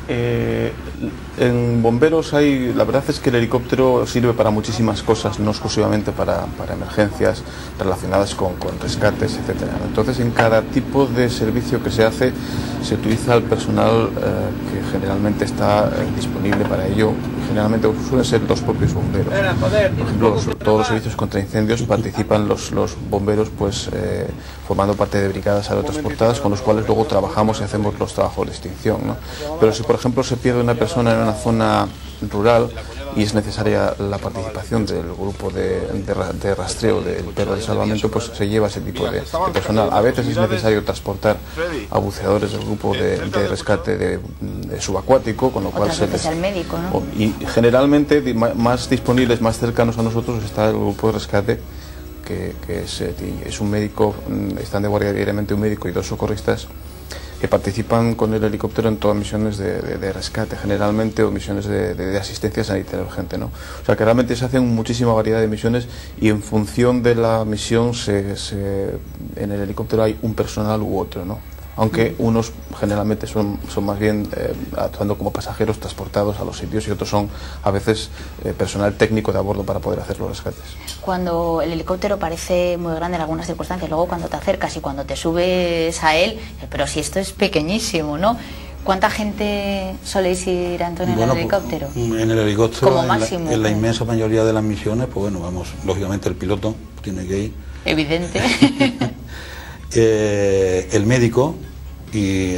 En bomberos la verdad es que el helicóptero sirve para muchísimas cosas, no exclusivamente para emergencias relacionadas con rescates, etcétera. Entonces, en cada tipo de servicio que se hace, se utiliza el personal que generalmente está disponible para ello. generalmente suelen ser los propios bomberos. Por ejemplo, todos los servicios contra incendios participan los bomberos, pues formando parte de brigadas aerotransportadas, con los cuales luego trabajamos y hacemos los trabajos de extinción, ¿no? Pero si, por ejemplo, se pierde una persona en una zona rural y es necesaria la participación del grupo de rastreo del perro de salvamento, pues se lleva ese tipo de personal. A veces es necesario transportar a buceadores del grupo de rescate de subacuático, con lo cual se les... el médico, ¿no? Y generalmente más disponibles, más cercanos a nosotros está el grupo de rescate, que es un médico, están de guardia diariamente un médico y 2 socorristas que participan con el helicóptero en todas misiones de rescate generalmente, o misiones de asistencia sanitaria urgente, ¿no? O sea que realmente se hacen muchísima variedad de misiones, y en función de la misión en el helicóptero hay un personal u otro, ¿no? Aunque unos generalmente son más bien actuando como pasajeros transportados a los sitios, y otros son a veces personal técnico de a bordo para poder hacer los rescates. Cuando el helicóptero parece muy grande en algunas circunstancias, luego cuando te acercas y cuando te subes a él, pero si esto es pequeñísimo, ¿no? ¿Cuánta gente soléis ir, Antonio, en el helicóptero? En el helicóptero, como máximo, en la inmensa mayoría de las misiones, pues bueno, vamos, lógicamente el piloto tiene que ir. Evidente. El médico y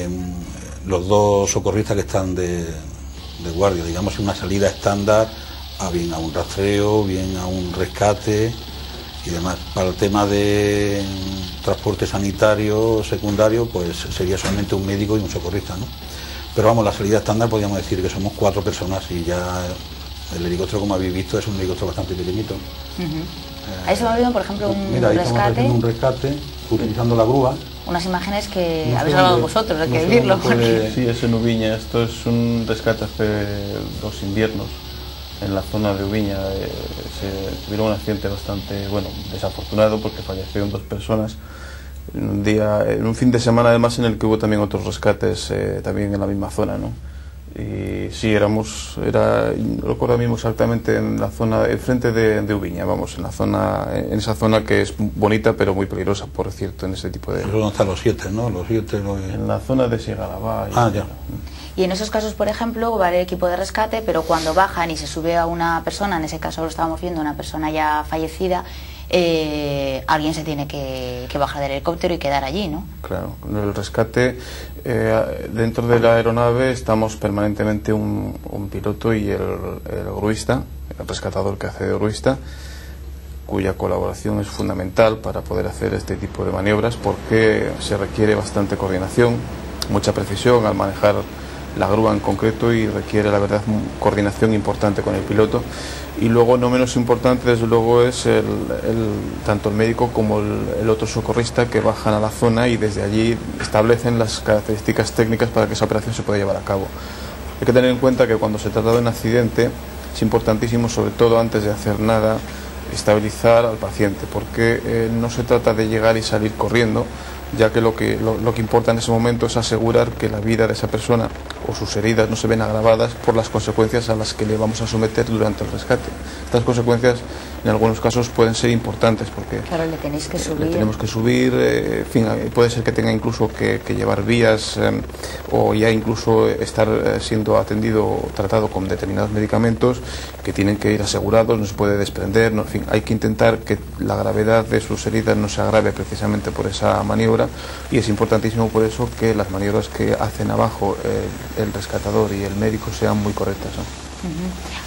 los 2 socorristas que están de guardia, digamos, una salida estándar, bien a un rastreo, bien a un rescate y demás. Para el tema de transporte sanitario secundario, pues sería solamente un médico y un socorrista, ¿no? Pero vamos, la salida estándar podríamos decir que somos 4 personas, y ya el helicóptero, como habéis visto, es un helicóptero bastante pequeñito. Ahí se me ha olvidado, por ejemplo, un mira, ahí estamos haciendo un rescate utilizando la grúa. Unas imágenes que habéis hablado vosotros, hay que vivirlo. Sí, es en Ubiña. Esto es un rescate hace 2 inviernos en la zona de Ubiña. Se tuvieron un accidente bastante, bueno, desafortunado, porque fallecieron 2 personas en un fin de semana, además, en el que hubo también otros rescates también en la misma zona, ¿no? Y sí, no recuerdo mismo exactamente, en la zona, enfrente de Ubiña, vamos, en esa zona que es bonita pero muy peligrosa, por cierto, en ese tipo de... Pero no están los 7, ¿no? En la zona de Sigalabá. Ya. Y en esos casos, por ejemplo, va el equipo de rescate, pero cuando bajan y se sube a una persona, en ese caso lo estábamos viendo, una persona ya fallecida, alguien se tiene que bajar del helicóptero y quedar allí, ¿no? Claro, en el rescate, dentro de la aeronave estamos permanentemente un piloto y el gruista, el rescatador que hace de gruista, cuya colaboración es fundamental para poder hacer este tipo de maniobras, porque se requiere bastante coordinación, mucha precisión al manejar la grúa en concreto, y requiere, la verdad, coordinación importante con el piloto. Y luego, no menos importante, desde luego, es tanto el médico como el otro socorrista, que bajan a la zona y desde allí establecen las características técnicas para que esa operación se pueda llevar a cabo. Hay que tener en cuenta que cuando se trata de un accidente es importantísimo, sobre todo antes de hacer nada, estabilizar al paciente, porque no se trata de llegar y salir corriendo, ya que lo que importa en ese momento es asegurar que la vida de esa persona o sus heridas no se ven agravadas por las consecuencias a las que le vamos a someter durante el rescate. Estas consecuencias, en algunos casos, pueden ser importantes, porque claro, le tenéis que subir. Le tenemos que subir, en fin, puede ser que tenga incluso que llevar vías, o ya incluso estar siendo atendido o tratado con determinados medicamentos que tienen que ir asegurados, no se puede desprender, en fin, hay que intentar que la gravedad de sus heridas no se agrave precisamente por esa maniobra, y es importantísimo por eso que las maniobras que hacen abajo el rescatador y el médico sean muy correctas, ¿no?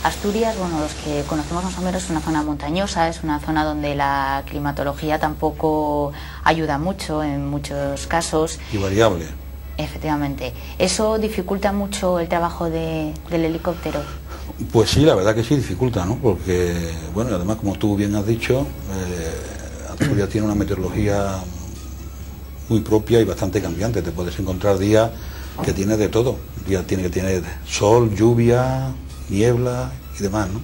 Asturias, bueno, los que conocemos más o menos, es una zona montañosa, es una zona donde la climatología tampoco ayuda mucho en muchos casos. Y variable. Efectivamente. ¿Eso dificulta mucho el trabajo del helicóptero? Pues sí, la verdad que sí dificulta, ¿no? Porque, bueno, además, como tú bien has dicho, Asturias tiene una meteorología muy propia y bastante cambiante. Te puedes encontrar días que tienes de todo. Días tiene que tener sol, lluvia, niebla y demás, ¿no?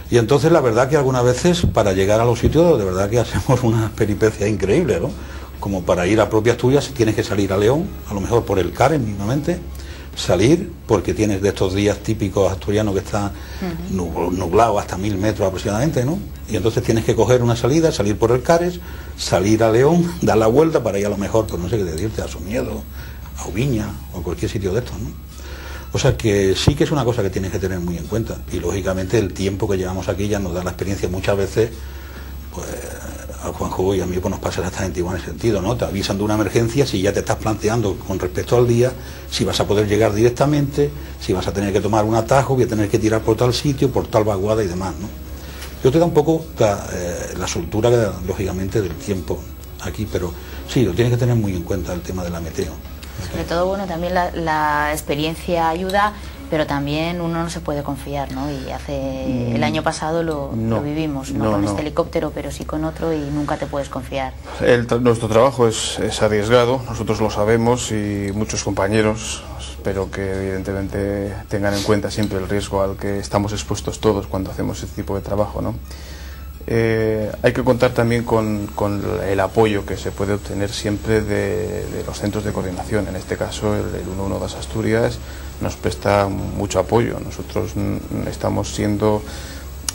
Y entonces la verdad que algunas veces para llegar a los sitios de verdad que hacemos unas peripecias increíbles, ¿no? Como para ir a propia Asturias tienes que salir a León, a lo mejor por el Caren mismamente, salir porque tienes de estos días típicos asturianos que está nublado hasta 1000 metros aproximadamente, ¿no? Y entonces tienes que coger una salida, salir por el Cares, salir a León, dar la vuelta para ir a lo mejor, pues no sé qué decirte, a Somiedo, a Ubiña o a cualquier sitio de estos, ¿no? O sea que sí que es una cosa que tienes que tener muy en cuenta, y lógicamente el tiempo que llevamos aquí ya nos da la experiencia. Muchas veces, pues a Juanjo y a mí pues nos pasa exactamente igual en ese sentido, ¿no? Te avisan de una emergencia, si ya te estás planteando con respecto al día, si vas a poder llegar directamente, si vas a tener que tomar un atajo, voy a tener que tirar por tal sitio, por tal vaguada y demás, ¿no? Yo te da un poco la soltura, lógicamente, del tiempo aquí, pero sí, lo tienes que tener muy en cuenta el tema de la meteo. Sobre todo, bueno, también la experiencia ayuda, pero también uno no se puede confiar, ¿no? Y el año pasado lo vivimos, no con este helicóptero, pero sí con otro, y nunca te puedes confiar. Nuestro trabajo es arriesgado, nosotros lo sabemos, y muchos compañeros, espero que evidentemente tengan en cuenta siempre el riesgo al que estamos expuestos todos cuando hacemos este tipo de trabajo, ¿no? Hay que contar también con el apoyo que se puede obtener siempre de los centros de coordinación. En este caso el 112 Asturias nos presta mucho apoyo. Nosotros estamos siendo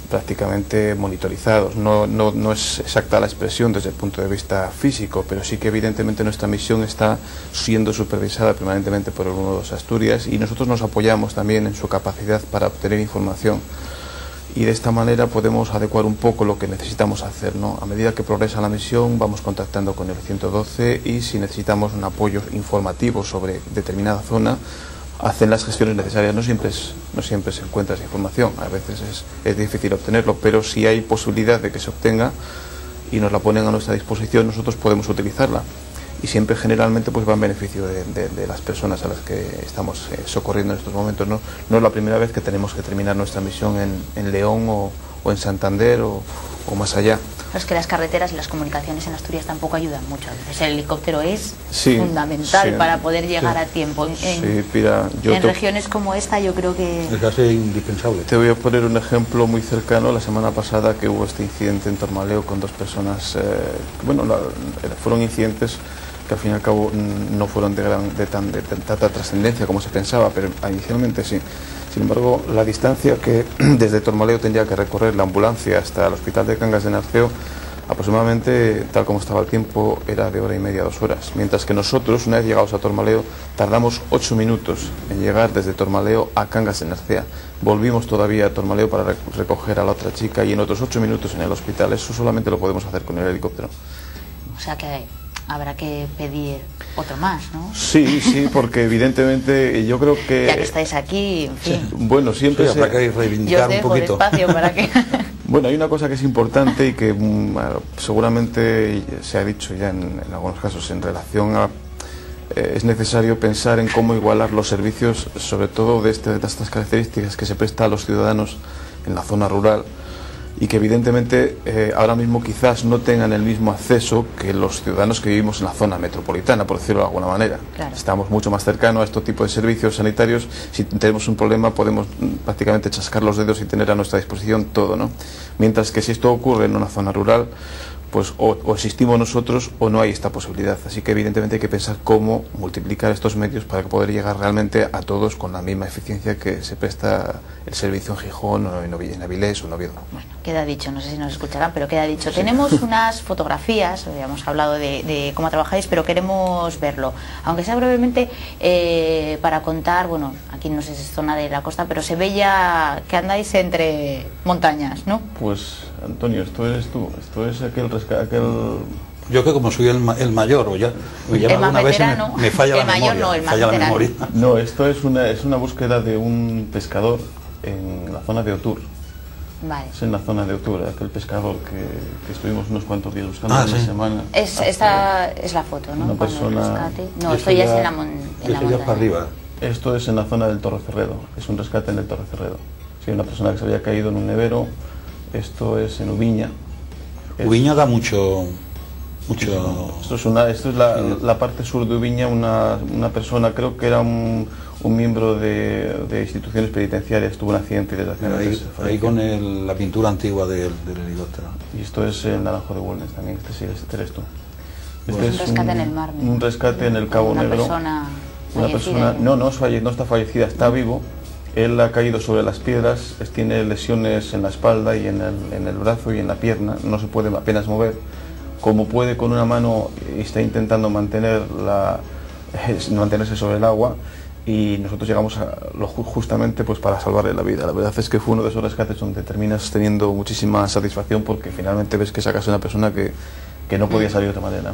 prácticamente monitorizados. No es exacta la expresión desde el punto de vista físico, pero sí que evidentemente nuestra misión está siendo supervisada permanentemente por el 112 Asturias, y nosotros nos apoyamos también en su capacidad para obtener información. Y de esta manera podemos adecuar un poco lo que necesitamos hacer, ¿no? A medida que progresa la misión vamos contactando con el 112, y si necesitamos un apoyo informativo sobre determinada zona, hacen las gestiones necesarias. No siempre se encuentra esa información, a veces es difícil obtenerlo, pero si hay posibilidad de que se obtenga y nos la ponen a nuestra disposición, nosotros podemos utilizarla. Y siempre generalmente pues va en beneficio de las personas a las que estamos socorriendo en estos momentos, ¿no? No es la primera vez que tenemos que terminar nuestra misión en León o en Santander o más allá. Es que las carreteras y las comunicaciones en Asturias tampoco ayudan mucho. A veces el helicóptero es fundamental para poder llegar a tiempo. En regiones como esta yo creo que es casi indispensable. Te voy a poner un ejemplo muy cercano. La semana pasada que hubo este incidente en Tormaleo con dos personas, fueron incidentes que al fin y al cabo no fueron de tanta trascendencia como se pensaba, pero inicialmente sí. Sin embargo, la distancia que desde Tormaleo tendría que recorrer la ambulancia hasta el hospital de Cangas de Narceo, aproximadamente, tal como estaba el tiempo, era de 1 hora y media, 2 horas. Mientras que nosotros, una vez llegados a Tormaleo, tardamos 8 minutos en llegar desde Tormaleo a Cangas de Narcea. Volvimos todavía a Tormaleo para recoger a la otra chica, y en otros 8 minutos en el hospital. Eso solamente lo podemos hacer con el helicóptero. O sea que habrá que pedir otro más, ¿no? Sí, porque evidentemente yo creo que... Ya que estáis aquí, en fin. Bueno, siempre habrá que reivindicar un poquito. Yo os dejo de espacio para que... Bueno, hay una cosa que es importante y que seguramente se ha dicho ya en algunos casos en relación a... es necesario pensar en cómo igualar los servicios, sobre todo de estas características que se presta a los ciudadanos en la zona rural, y que evidentemente ahora mismo quizás no tengan el mismo acceso que los ciudadanos que vivimos en la zona metropolitana, por decirlo de alguna manera. Claro. Estamos mucho más cercanos a este tipo de servicios sanitarios. Si tenemos un problema podemos prácticamente chascar los dedos y tener a nuestra disposición todo, ¿no? Mientras que si esto ocurre en una zona rural, pues o existimos nosotros o no hay esta posibilidad. Así que evidentemente hay que pensar cómo multiplicar estos medios para poder llegar realmente a todos con la misma eficiencia que se presta el servicio en Gijón o en Avilés o en Oviedo. Bueno, queda dicho, no sé si nos escucharán, pero queda dicho. Sí. Tenemos unas fotografías, habíamos hablado de cómo trabajáis, pero queremos verlo, aunque sea brevemente, para contar, bueno, aquí no sé si es zona de la costa, pero se ve ya que andáis entre montañas, ¿no? Pues, Antonio, esto eres tú, esto es aquel... Yo que como soy el mayor, o ya alguna vez me falla la memoria. No, esto es una búsqueda de un pescador en la zona de Otur. Vale. Es en la zona de Otur, aquel pescador que estuvimos unos cuantos días buscando una semana. Esta es la foto, ¿no? Una persona... No, esto ya es en la montaña. Para arriba. Esto es en la zona del Torrecerredo, es un rescate en el Torrecerredo. Sí, una persona que se había caído en un nevero. Esto es en Ubiña. Ubiña da mucho... Esto es la parte sur de Ubiña. Una persona, creo que era un miembro de instituciones penitenciarias, tuvo un accidente y desgraciadamente ahí con la pintura antigua del helicóptero. Y esto es el Naranjo de Bulnes también, este eres tú. Este es un rescate en el mar. Un rescate en el Cabo Negro. Una persona no está fallecida, está vivo. Él ha caído sobre las piedras, tiene lesiones en la espalda y en el brazo y en la pierna, no se puede apenas mover. Como puede con una mano está intentando mantenerse sobre el agua, y nosotros llegamos justamente pues para salvarle la vida. La verdad es que fue uno de esos rescates donde terminas teniendo muchísima satisfacción porque finalmente ves que sacas a una persona que no podía salir de otra manera.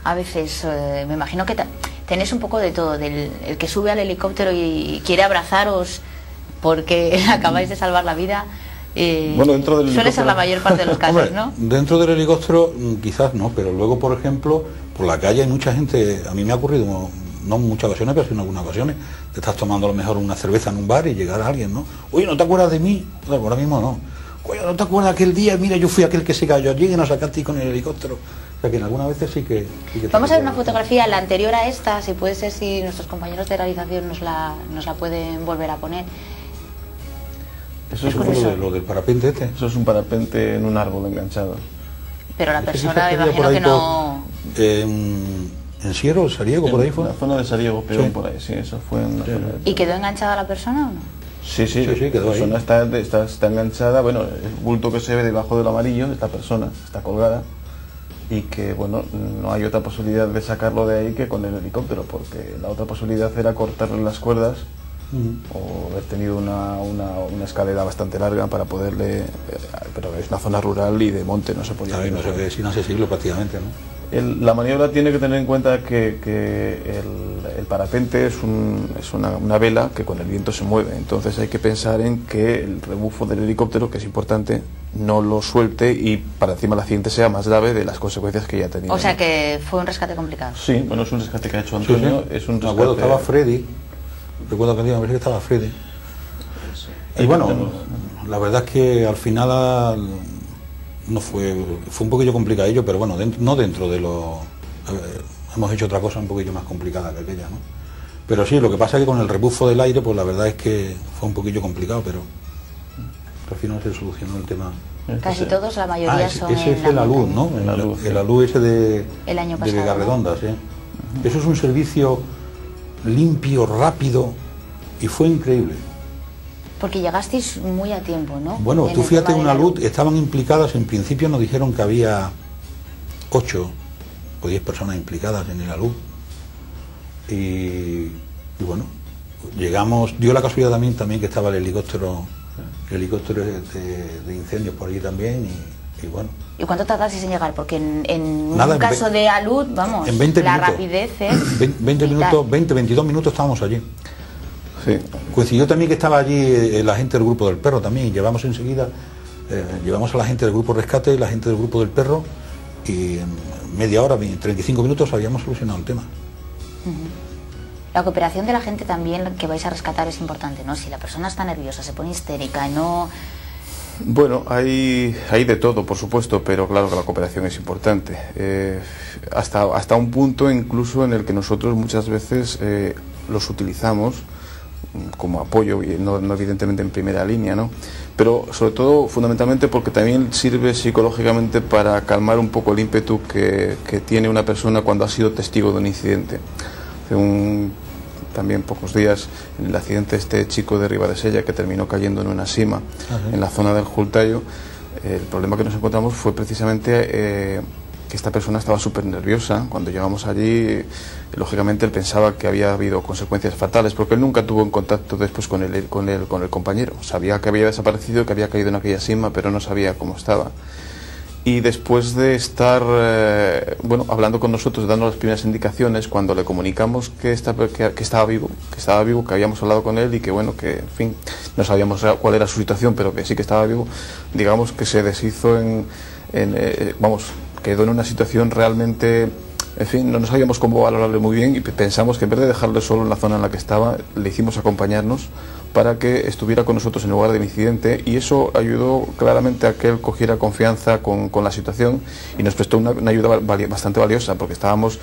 A veces me imagino que tenéis un poco de todo, el que sube al helicóptero y quiere abrazaros porque acabáis de salvar la vida. Bueno, dentro del suele ser la mayor parte de los casos, hombre, ¿no? Dentro del helicóptero quizás no, pero luego, por ejemplo, por la calle hay mucha gente. A mí me ha ocurrido, no en muchas ocasiones, pero sí en algunas ocasiones, te estás tomando a lo mejor una cerveza en un bar y llegar a alguien, ¿no? Oye, ¿no te acuerdas de mí? Bueno, ahora mismo no. Oye, ¿no te acuerdas aquel día? Mira, yo fui aquel que se cayó allí y nos sacaste con el helicóptero. O sea que en algunas veces sí que vamos a ver una fotografía, la anterior a esta, si puede ser, si nuestros compañeros de realización nos la pueden volver a poner. Eso es lo del parapente este. Eso es un parapente en un árbol enganchado. Pero la persona, me imagino que no... ¿En Siero, Sariego, por ahí fue? En la zona de Sariego, pero por ahí, sí, eso fue en la zona de... ¿Y quedó enganchada la persona o no? Sí, quedó ahí. La persona está enganchada, bueno, el bulto que se ve debajo del amarillo es la persona, está colgada, y que, bueno, no hay otra posibilidad de sacarlo de ahí que con el helicóptero, porque la otra posibilidad era cortarle las cuerdas o haber tenido una escalera bastante larga para poderle... pero es una zona rural y de monte, no se podía... Claro, no sé, es inaccesible prácticamente, ¿no? La maniobra tiene que tener en cuenta que el parapente es una vela que con el viento se mueve, entonces hay que pensar en que el rebufo del helicóptero, que es importante, no lo suelte y para encima el accidente sea más grave de las consecuencias que ya ha tenido. O sea que fue un rescate complicado. Sí, bueno, es un rescate que ha hecho Antonio. Sí. Es un rescate... Me acuerdo, estaba Freddy, recuerdo que me parece que estaba Freddy. Y bueno, la verdad es que al final... no fue un poquillo complicadillo, pero bueno, no dentro de lo... hemos hecho otra cosa un poquillo más complicada que aquella, ¿no? Pero sí, lo que pasa es que con el rebufo del aire, pues la verdad es que fue un poquillo complicado, pero al final se solucionó el tema. Casi todos, la mayoría son ese es el alud, ¿no? El alud ese de Vigarredonda, ¿sí? Eso es un servicio limpio, rápido, y fue increíble. Porque llegasteis muy a tiempo, ¿no? Bueno, tú fíjate, una luz, estaban implicadas, en principio nos dijeron que había 8 o 10 personas implicadas en el alud. Y bueno, llegamos, dio la casualidad también que estaba el helicóptero de incendios por allí también, y bueno. ¿Y cuánto tardasteis en llegar? Porque en un caso de alud, vamos, en 20 la minutos, rapidez es... 22 minutos estábamos allí. Sí. Coincidió también que estaba allí la gente del grupo del perro también, llevamos enseguida, llevamos a la gente del grupo rescate y la gente del grupo del perro, y en media hora, 35 minutos habíamos solucionado el tema. La cooperación de la gente también que vais a rescatar es importante, ¿no? Si la persona está nerviosa, se pone histérica, no... Bueno, hay de todo, por supuesto, pero claro que la cooperación es importante. Hasta un punto incluso en el que nosotros muchas veces los utilizamos como apoyo, no evidentemente en primera línea, ¿no? Pero sobre todo, fundamentalmente, porque también sirve psicológicamente para calmar un poco el ímpetu que tiene una persona cuando ha sido testigo de un incidente. Hace también pocos días, en el accidente este chico de Ribadesella que terminó cayendo en una sima en la zona del Jultayo, el problema que nos encontramos fue precisamente que esta persona estaba súper nerviosa. Cuando llegamos allí, lógicamente él pensaba que había habido consecuencias fatales, porque él nunca tuvo en contacto después con el compañero. Sabía que había desaparecido, que había caído en aquella sima, pero no sabía cómo estaba. Y después de estar hablando con nosotros, dando las primeras indicaciones, cuando le comunicamos que estaba vivo, que habíamos hablado con él y que bueno, que en fin, no sabíamos cuál era su situación, pero que sí que estaba vivo, digamos que se deshizo quedó en una situación realmente, en fin, no sabíamos cómo valorarle muy bien, y pensamos que en vez de dejarle solo en la zona en la que estaba, le hicimos acompañarnos para que estuviera con nosotros en el lugar del incidente, y eso ayudó claramente a que él cogiera confianza con la situación y nos prestó una ayuda bastante valiosa, porque estábamos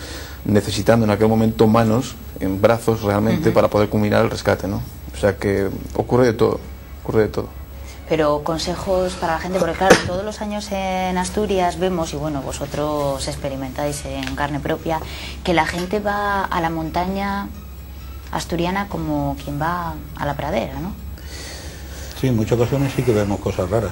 necesitando en aquel momento manos, en brazos realmente, para poder culminar el rescate, ¿no? O sea que ocurre de todo. Pero consejos para la gente, porque claro, todos los años en Asturias vemos, y bueno, vosotros experimentáis en carne propia, que la gente va a la montaña asturiana como quien va a la pradera, ¿no? Sí, en muchas ocasiones sí que vemos cosas raras,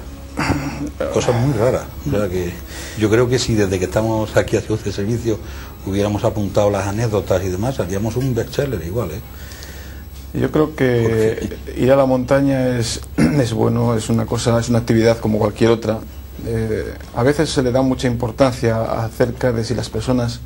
cosas muy raras. O sea que yo creo que si desde que estamos aquí haciendo este servicio hubiéramos apuntado las anécdotas y demás, haríamos un bestseller igual, ¿eh? Yo creo que ir a la montaña es bueno, es una actividad como cualquier otra. A veces se le da mucha importancia acerca de si las personas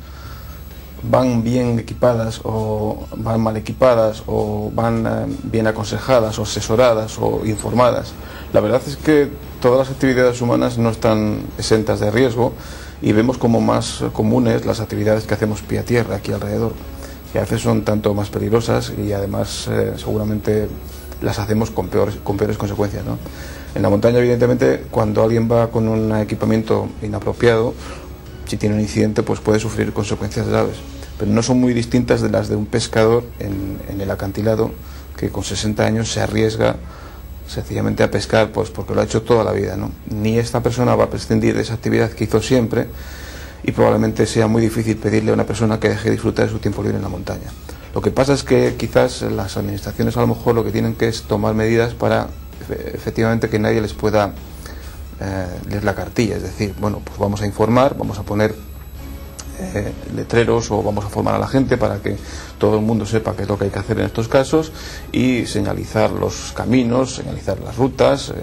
van bien equipadas o van mal equipadas o van bien aconsejadas o asesoradas o informadas. La verdad es que todas las actividades humanas no están exentas de riesgo y vemos como más comunes las actividades que hacemos pie a tierra aquí alrededor, que a veces son tanto más peligrosas y además seguramente las hacemos con peores consecuencias, ¿no? En la montaña, evidentemente, cuando alguien va con un equipamiento inapropiado, si tiene un incidente, pues puede sufrir consecuencias graves, pero no son muy distintas de las de un pescador en el acantilado que con 60 años se arriesga sencillamente a pescar, pues porque lo ha hecho toda la vida, ¿no? Ni esta persona va a prescindir de esa actividad que hizo siempre, y probablemente sea muy difícil pedirle a una persona que deje de disfrutar de su tiempo libre en la montaña. Lo que pasa es que quizás las administraciones a lo mejor lo que tienen que es tomar medidas para efectivamente que nadie les pueda leer la cartilla, es decir, bueno, pues vamos a informar, vamos a poner letreros o vamos a formar a la gente para que todo el mundo sepa qué es lo que hay que hacer en estos casos y señalizar los caminos, señalizar las rutas,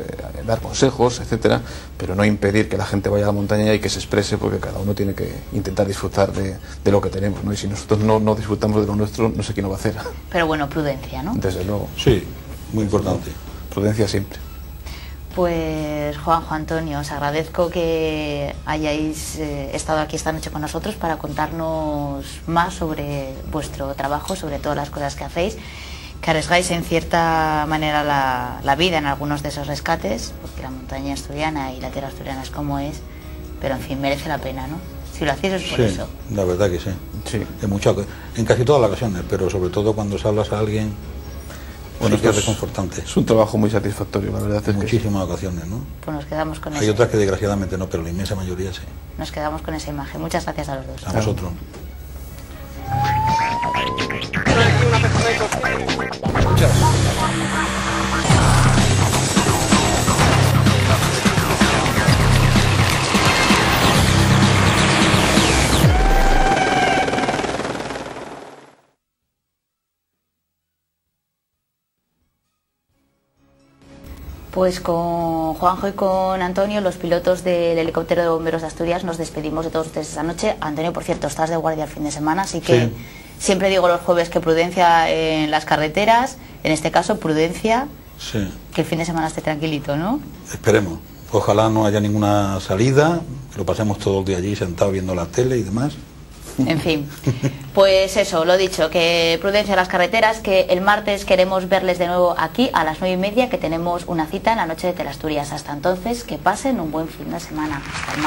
dar consejos, etcétera, pero no impedir que la gente vaya a la montaña y que se exprese, porque cada uno tiene que intentar disfrutar de lo que tenemos, ¿no? Y si nosotros no disfrutamos de lo nuestro, no sé quién lo va a hacer. Pero bueno, prudencia, ¿no? Desde luego. Sí, muy importante. Prudencia siempre. Pues Juanjo, Antonio, os agradezco que hayáis estado aquí esta noche con nosotros para contarnos más sobre vuestro trabajo, sobre todas las cosas que hacéis, que arriesgáis en cierta manera la vida en algunos de esos rescates, porque la montaña asturiana y la tierra asturiana es como es, pero en fin, merece la pena, ¿no? Si lo hacéis es por eso. La verdad que sí. En casi todas las ocasiones, pero sobre todo cuando se hablas a alguien. Bueno, es reconfortante. Es un trabajo muy satisfactorio, la verdad. En muchísimas ocasiones, ¿no? Pues nos quedamos con eso. Hay otras que desgraciadamente no, pero la inmensa mayoría sí. Nos quedamos con esa imagen. Muchas gracias a los dos. A vosotros. Pues con Juanjo y con Antonio, los pilotos del helicóptero de bomberos de Asturias, nos despedimos de todos ustedes esta noche. Antonio, por cierto, estás de guardia el fin de semana, así que siempre digo los jueves que prudencia en las carreteras, en este caso prudencia, que el fin de semana esté tranquilito, ¿no? Esperemos. Ojalá no haya ninguna salida, que lo pasemos todo el día allí sentados viendo la tele y demás. En fin, pues eso, lo dicho, que prudencia en las carreteras, que el martes queremos verles de nuevo aquí a las 9:30, que tenemos una cita en la noche de Teleasturias. Hasta entonces, que pasen un buen fin de semana. Hasta el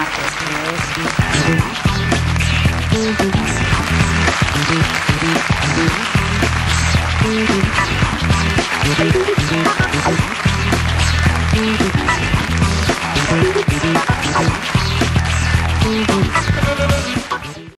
martes.